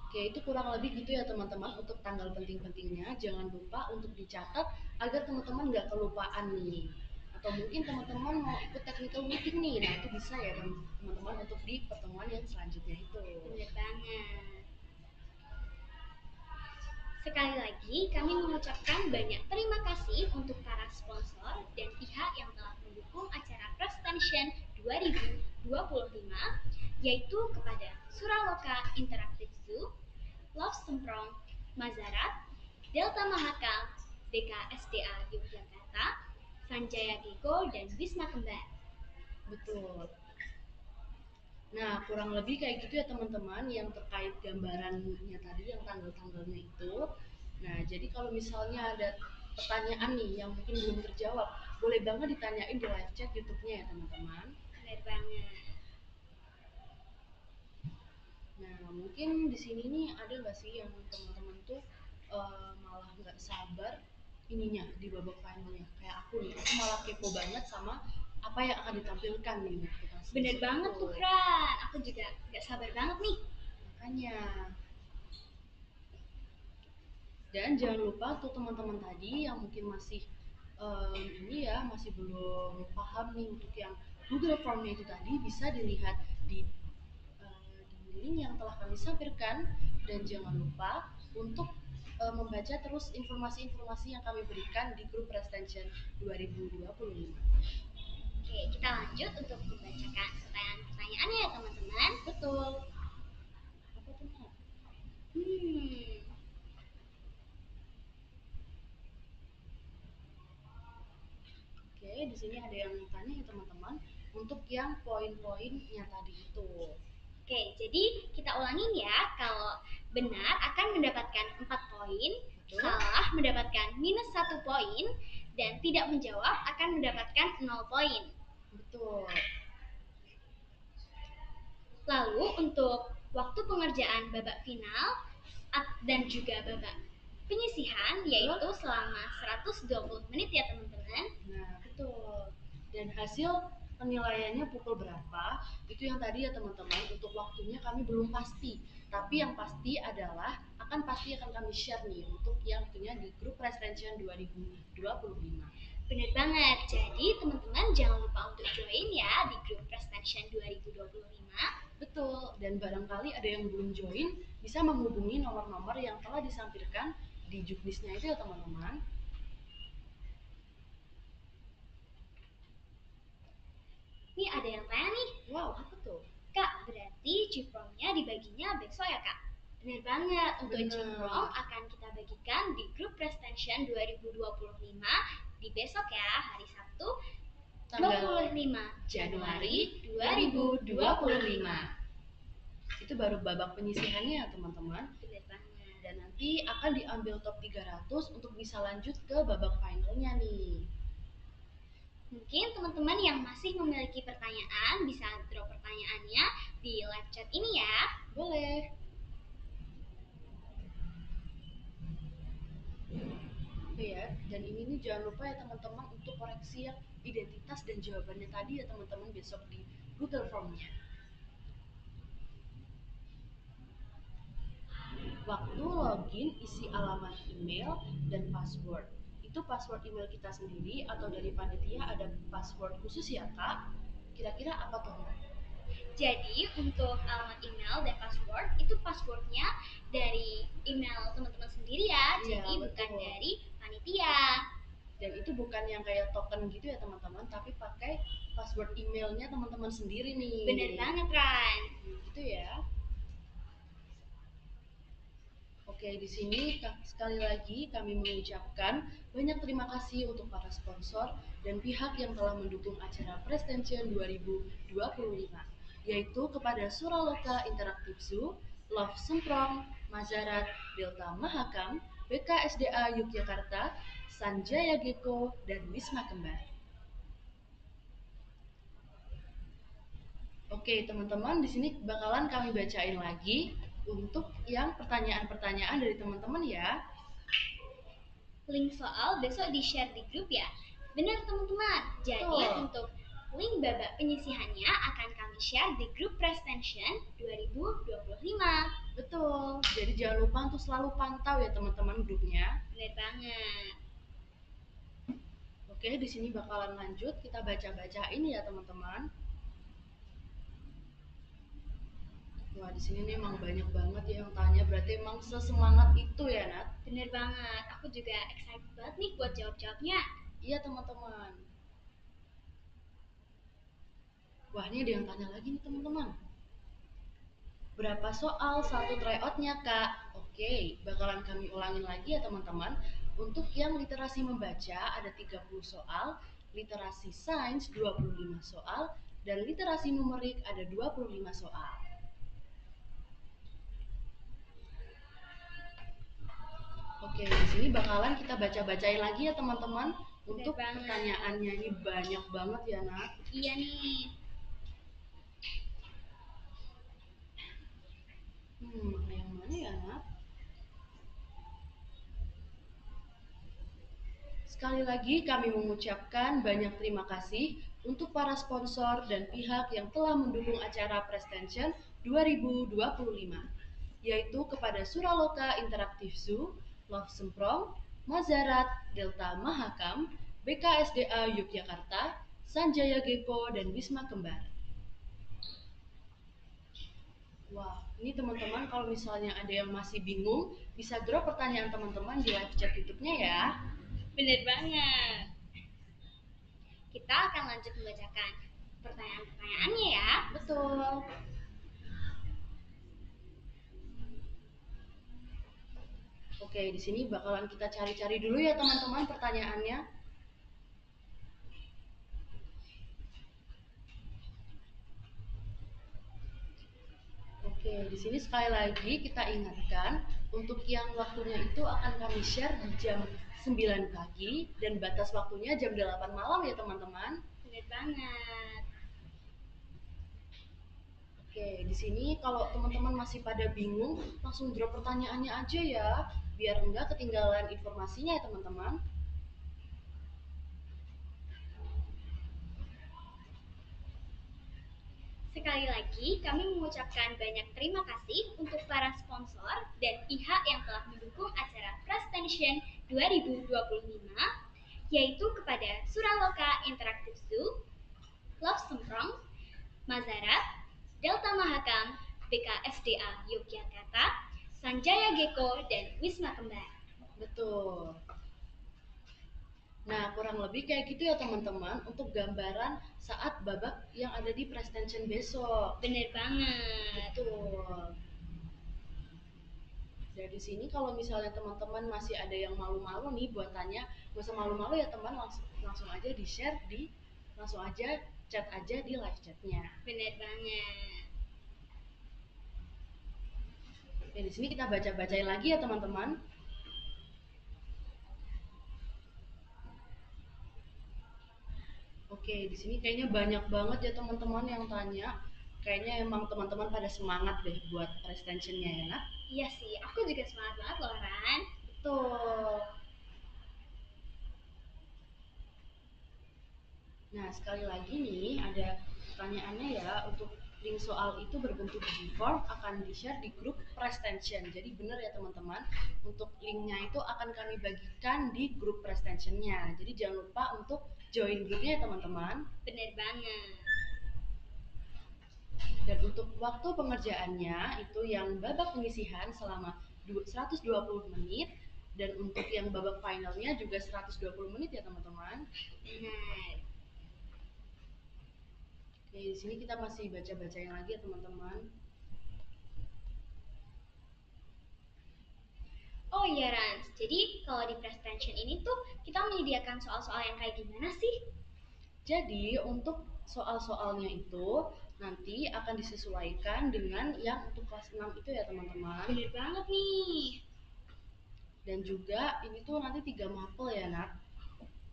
B: Oke, itu kurang lebih gitu ya teman-teman untuk tanggal penting-pentingnya. Jangan lupa untuk dicatat agar teman-teman nggak kelupaan nih. Atau mungkin teman-teman mau ikut technical meeting nih, nah itu bisa ya teman-teman untuk di pertemuan yang selanjutnya itu.
A: Bener banget. Sekali lagi, kami mengucapkan banyak terima kasih untuk para sponsor dan pihak yang telah mendukung acara Prestension 2025, yaitu kepada Suraloka Interaktif Zoo, Love Semprong, Mazarat, Delta Mahakam, BKSDA Yogyakarta, Sanjaya Gecko, dan Wisma Kembar.
B: Betul. Nah, kurang lebih kayak gitu ya teman-teman yang terkait gambarannya tadi, yang tanggal-tanggalnya itu. Nah, jadi kalau misalnya ada pertanyaan nih yang mungkin belum terjawab, boleh banget ditanyain di live chat YouTube-nya ya teman-teman.
A: Bener banget.
B: Nah, mungkin di sini nih ada nggak sih yang teman-teman tuh malah nggak sabar ininya di babak finalnya? Kayak aku nih, aku malah kepo banget sama apa yang akan ditampilkan nih waktu pas
A: Bener
B: besok
A: banget
B: itu.
A: tuh, Ran. Aku juga gak sabar banget nih.
B: Makanya. Dan jangan lupa tuh teman-teman tadi yang mungkin masih ini ya masih belum paham nih untuk yang Google Form-nya itu tadi bisa dilihat di di link yang telah kami sampaikan, dan jangan lupa untuk membaca terus informasi-informasi yang kami berikan di grup Prestension 2025.
A: Oke, kita lanjut untuk membacakan pertanyaan-pertanyaannya ya teman-teman.
B: Betul. Apa tuh Nak?
A: Hmm,
B: Oke, di sini ada yang tanya ya teman-teman untuk yang poin-poinnya tadi itu.
A: Oke, jadi kita ulangin ya. Kalau benar akan mendapatkan 4 poin,
B: Betul.
A: salah mendapatkan minus 1 poin, dan tidak menjawab akan mendapatkan 0 poin.
B: Betul.
A: Lalu untuk waktu pengerjaan babak final dan juga babak penyisihan yaitu selama 120 menit ya teman-teman.
B: Nah, betul. Dan hasil penilaiannya pukul berapa? Itu yang tadi ya teman-teman, untuk waktunya kami belum pasti. Tapi yang pasti adalah pasti akan kami share nih untuk yang itunya di grup Prestension 2025.
A: Bener banget. Jadi teman-teman jangan lupa untuk join ya di grup Prestension 2025.
B: Betul. Dan barangkali ada yang belum join, bisa menghubungi nomor-nomor yang telah disampaikan di juknisnya itu ya teman-teman.
A: Nih ada yang tanya nih,
B: Wow, apa tuh?
A: Kak, berarti Cipromnya dibaginya besok ya Kak? Bener banget, untuk
B: Bener.
A: Ciprom akan kita bagikan di grup Prestension 2025 di besok ya, hari Sabtu
B: Tanggal
A: 25 Januari
B: 2025. Itu baru babak penyisihannya ya teman-teman.
A: Bener banget.
B: Dan nanti akan diambil top 300 untuk bisa lanjut ke babak finalnya nih.
A: Mungkin teman-teman yang masih memiliki pertanyaan bisa drop pertanyaannya di live chat ini ya.
B: Boleh. Oke ya, dan ini nih jangan lupa ya teman-teman untuk koreksi yang identitas dan jawabannya tadi ya teman-teman besok di Google Form-nya. Waktu login, isi alamat email dan password. Itu password email kita sendiri atau dari panitia ada password khusus ya Kak? Kira-kira apa tuh?
A: Jadi untuk alamat email dan password itu passwordnya dari email teman-teman sendiri ya,
B: Iya,
A: jadi bukan
B: betul.
A: dari panitia.
B: Dan itu bukan yang kayak token gitu ya teman-teman, tapi pakai password emailnya teman-teman sendiri nih.
A: Bener banget Ran.
B: Gitu ya. Oke, di sini sekali lagi kami mengucapkan banyak terima kasih untuk para sponsor dan pihak yang telah mendukung acara Prestension 2025, yaitu kepada Suraloka Interactive Zoo, Love Semprong, Mazarat, Delta Mahakam, BKSDA Yogyakarta, Sanjaya Gecko, dan Wisma Kembar. Oke, teman-teman, di sini bakalan kami bacain lagi untuk yang pertanyaan-pertanyaan dari teman-teman ya.
A: Link soal besok di-share di grup ya. Benar teman-teman. Jadi
B: Betul.
A: untuk link babak penyisihannya akan kami share di grup Prestension 2025.
B: Betul. Jadi jangan lupa untuk selalu pantau ya teman-teman grupnya.
A: Bener banget.
B: Oke, di sini bakalan lanjut kita baca-baca ini ya teman-teman. Wah, di sini nih emang banyak banget ya yang tanya, berarti emang sesemangat itu ya, Nat?
A: Bener banget. Aku juga excited banget nih buat jawab-jawabnya.
B: Iya, teman-teman. Wah, ini ada yang tanya lagi nih, teman-teman. Berapa soal satu tryout-nya, Kak? Oke, bakalan kami ulangin lagi ya, teman-teman. Untuk yang literasi membaca ada 30 soal, literasi sains 25 soal, dan literasi numerik ada 25 soal. Oke, di sini bakalan kita baca-bacain lagi ya teman-teman. Untuk pertanyaannya ini banyak banget ya, Nat.
A: Iya nih.
B: Yang mana ya, Nat? Sekali lagi kami mengucapkan banyak terima kasih untuk para sponsor dan pihak yang telah mendukung acara Prestension 2025, yaitu kepada Suraloka Interactive Zoo, Love Semprong, Mazarat, Delta Mahakam, BKSDA Yogyakarta, Sanjaya Gecko, dan Wisma Kembar. Wah, ini teman-teman kalau misalnya ada yang masih bingung, bisa drop pertanyaan teman-teman di live chat YouTube-nya ya.
A: Bener banget. Kita akan lanjut membacakan pertanyaan-pertanyaannya ya.
B: Betul. Oke, di sini bakalan kita cari-cari dulu ya teman-teman pertanyaannya. Oke, di sini sekali lagi kita ingatkan untuk yang waktunya itu akan kami share di jam 9 pagi dan batas waktunya jam 8 malam ya teman-teman.
A: Bener banget.
B: Oke, di sini kalau teman-teman masih pada bingung, langsung drop pertanyaannya aja ya, biar enggak ketinggalan informasinya ya teman-teman.
A: Sekali lagi, kami mengucapkan banyak terima kasih untuk para sponsor dan pihak yang telah mendukung acara Prestension 2025, yaitu kepada Suraloka Interactive Zoo, Love Semprong, Mazarat, Delta Mahakam, BKSDA Yogyakarta, Sanjaya Gecko, dan Wisma Kembar.
B: Betul. Nah, kurang lebih kayak gitu ya teman-teman untuk gambaran saat babak yang ada di Prestension besok.
A: Bener banget.
B: Betul. Dari sini kalau misalnya teman-teman masih ada yang malu-malu nih buat tanya, gak usah malu-malu ya teman, langsung aja di-share langsung aja chat aja di live chatnya.
A: Bener banget.
B: Oke, di sini kita baca-bacain lagi ya teman-teman. Oke, di sini kayaknya banyak banget ya teman-teman yang tanya. Kayaknya emang teman-teman pada semangat deh buat prestensionnya ya, Nak?
A: Iya sih, aku juga semangat banget loh, Ran.
B: Betul. Nah, sekali lagi nih ada pertanyaannya ya, untuk link soal itu berbentuk G-form akan di-share di grup Prestension. Jadi benar ya teman-teman, untuk linknya itu akan kami bagikan di grup Prestensionnya. Jadi jangan lupa untuk join grupnya ya teman-teman.
A: Bener banget.
B: Dan untuk waktu pengerjaannya itu yang babak penyisihan selama 120 menit, dan untuk yang babak finalnya juga 120 menit ya teman-teman.
A: Benar.
B: Oke, di sini kita masih baca-bacain lagi ya teman-teman.
A: Oh iya Rans, jadi kalau di presentation ini tuh kita menyediakan soal-soal yang kayak gimana sih?
B: Jadi untuk soal-soalnya itu nanti akan disesuaikan dengan yang untuk kelas 6 itu ya teman-teman.
A: Bener banget nih.
B: Dan juga ini tuh nanti 3 mapel ya Nat.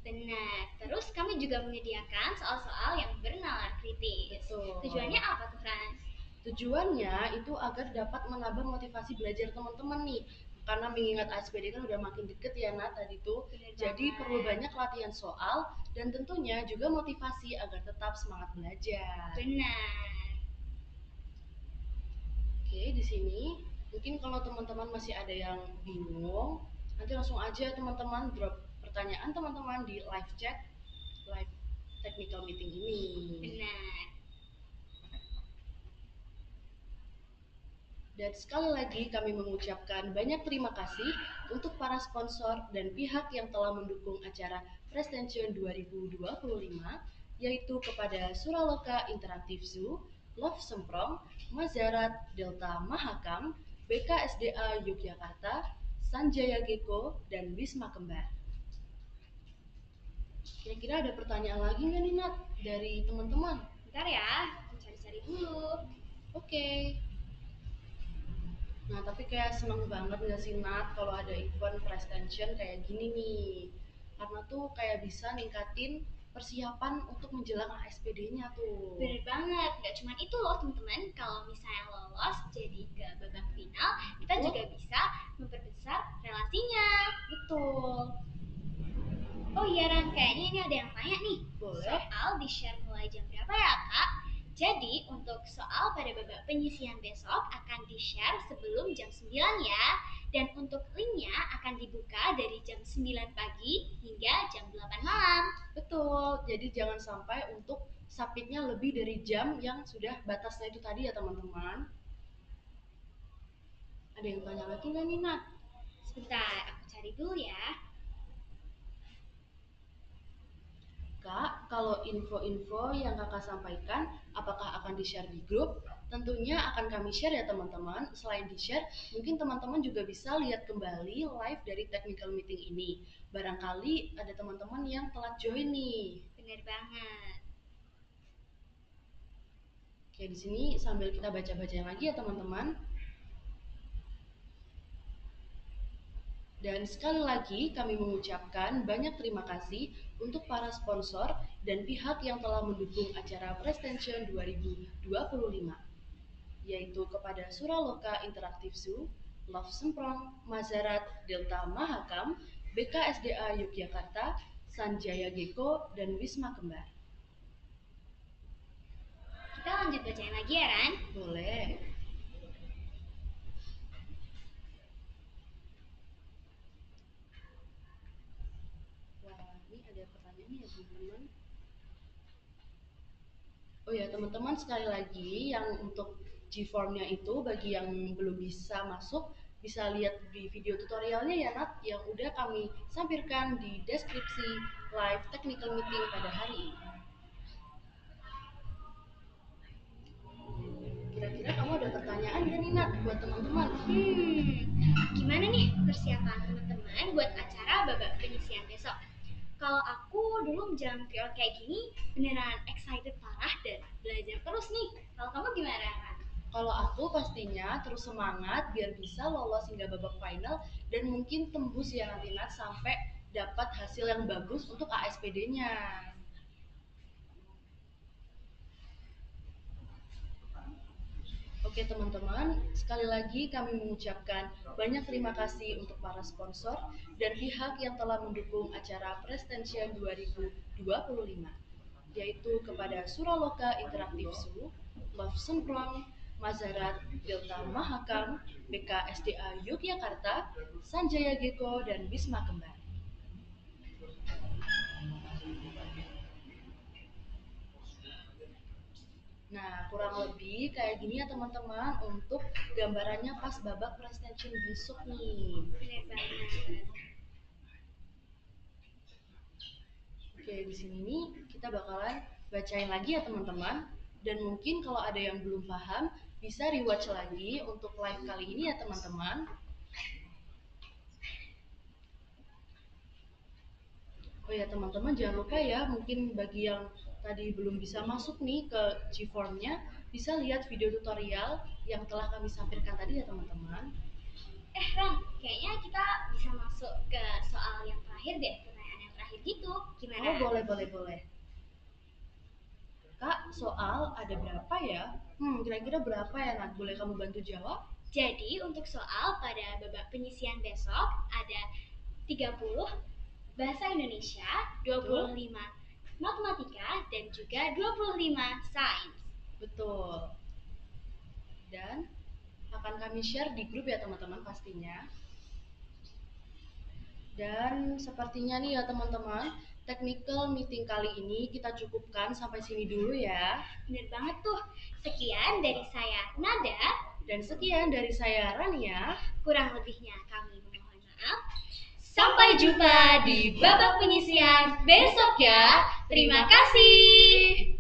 A: Benar. Terus kami juga menyediakan soal-soal yang bernalar kritis.
B: Betul.
A: Tujuannya apa tuh Rans?
B: Tujuannya itu agar dapat menambah motivasi belajar teman-teman nih. Karena mengingat ASPD kan udah makin deket ya Nat tadi tuh.
A: Bener
B: Jadi
A: banget.
B: perlu banyak latihan soal dan tentunya juga motivasi agar tetap semangat belajar.
A: Benar.
B: Oke, di sini mungkin kalau teman-teman masih ada yang bingung, nanti langsung aja teman-teman drop pertanyaan teman-teman di live chat, live technical meeting ini.
A: Benar.
B: Dan sekali lagi kami mengucapkan banyak terima kasih untuk para sponsor dan pihak yang telah mendukung acara Prestension 2025, yaitu kepada Suraloka Interaktif Zoo, Love Semprong, Mazarat, Delta Mahakam, BKSDA Yogyakarta, Sanjaya Gecko, dan Wisma Kembar. Kira-kira ada pertanyaan lagi nggak nih Nat dari teman-teman?
A: Bentar ya, aku cari-cari dulu.
B: Oke. Nah, tapi kayak seneng banget gak sih Nat kalau ada event Prestension kayak gini nih. Karena tuh kayak bisa ningkatin persiapan untuk menjelang ASPD-nya tuh.
A: Bener banget, nggak cuma itu loh teman-teman. Kalau misalnya lolos jadi ke babak final, kita juga bisa memperbesar relasinya.
B: Betul.
A: Oh iya Ran, kayaknya ini ada yang tanya nih.
B: Boleh.
A: Soal di-share mulai jam berapa ya Kak? Jadi untuk soal pada babak penyisihan besok akan di-share sebelum jam 9 ya. Dan untuk linknya akan dibuka dari jam 9 pagi hingga jam 8 malam.
B: Betul, jadi jangan sampai untuk submitnya lebih dari jam yang sudah batasnya itu tadi ya teman-teman. Ada yang tanya lagi nggak nih Nat?
A: Sebentar, aku cari dulu ya.
B: Kak, kalau info-info yang kakak sampaikan, apakah akan di-share di grup? Tentunya akan kami share ya teman-teman. Selain di-share, mungkin teman-teman juga bisa lihat kembali live dari technical meeting ini. Barangkali ada teman-teman yang telat join nih.
A: Bener banget.
B: Oke, di sini sambil kita baca-bacain lagi ya teman-teman. Dan sekali lagi kami mengucapkan banyak terima kasih untuk para sponsor dan pihak yang telah mendukung acara Prestension 2025, yaitu kepada Suraloka Interaktif Zoo, Love Semprong, Mazarat, Delta Mahakam, BKSDA Yogyakarta, Sanjaya Gecko, dan Wisma Kembar.
A: Kita lanjut bacain lagi ya Ran.
B: Boleh. Wah, ini ada pertanyaan nih ya teman-teman. Oh ya teman-teman, sekali lagi yang untuk G-form-nya itu bagi yang belum bisa masuk bisa lihat di video tutorialnya ya Nat yang udah kami sampirkan di deskripsi live technical meeting pada hari ini. Kira-kira kamu ada pertanyaan gak nih Nat buat teman-teman?
A: Gimana nih persiapan teman-teman buat acara babak penyisihan besok? Kalau aku dulu menjelang PO kayak gini beneran excited parah dan belajar terus nih. Kalau kamu gimana Ran?
B: Kalau aku pastinya terus semangat biar bisa lolos hingga babak final dan mungkin tembus ya nanti Nat sampai dapat hasil yang bagus untuk ASPD-nya. Oke teman-teman, sekali lagi kami mengucapkan banyak terima kasih untuk para sponsor dan pihak yang telah mendukung acara Prestension 2025, yaitu kepada Suraloka Interaktif Su, Love Semprong, Mazarat Delta Mahakam, BKSDA Yogyakarta, Sanjaya Geko, dan Wisma Kembar. Nah, kurang lebih kayak gini ya teman-teman untuk gambarannya pas babak presentation besok nih.
A: Bener banget.
B: Oke, di sini nih kita bakalan bacain lagi ya teman-teman. Dan mungkin kalau ada yang belum paham, bisa rewatch lagi untuk live kali ini ya teman-teman. Oh ya teman-teman, jangan lupa ya, mungkin bagi yang tadi belum bisa masuk nih ke G-Form-nya, bisa lihat video tutorial yang telah kami sampaikan tadi ya teman-teman.
A: Ran, kayaknya kita bisa masuk ke soal yang terakhir deh, pertanyaan yang terakhir gitu. Gimana?
B: Oh, boleh. Kak, soal ada berapa ya? Kira-kira berapa ya, Nat? Boleh kamu bantu jawab?
A: Jadi untuk soal pada babak penyisian besok ada 30 bahasa Indonesia, 25 matematika, dan juga 25 sains.
B: Betul. Dan akan kami share di grup ya teman-teman pastinya. Dan sepertinya nih ya teman-teman, technical meeting kali ini kita cukupkan sampai sini dulu ya.
A: Bener banget tuh. Sekian dari saya Nada.
B: Dan sekian dari saya Rania.
A: Kurang lebihnya kami memohon maaf. Sampai jumpa di babak penyisian besok ya. Terima kasih.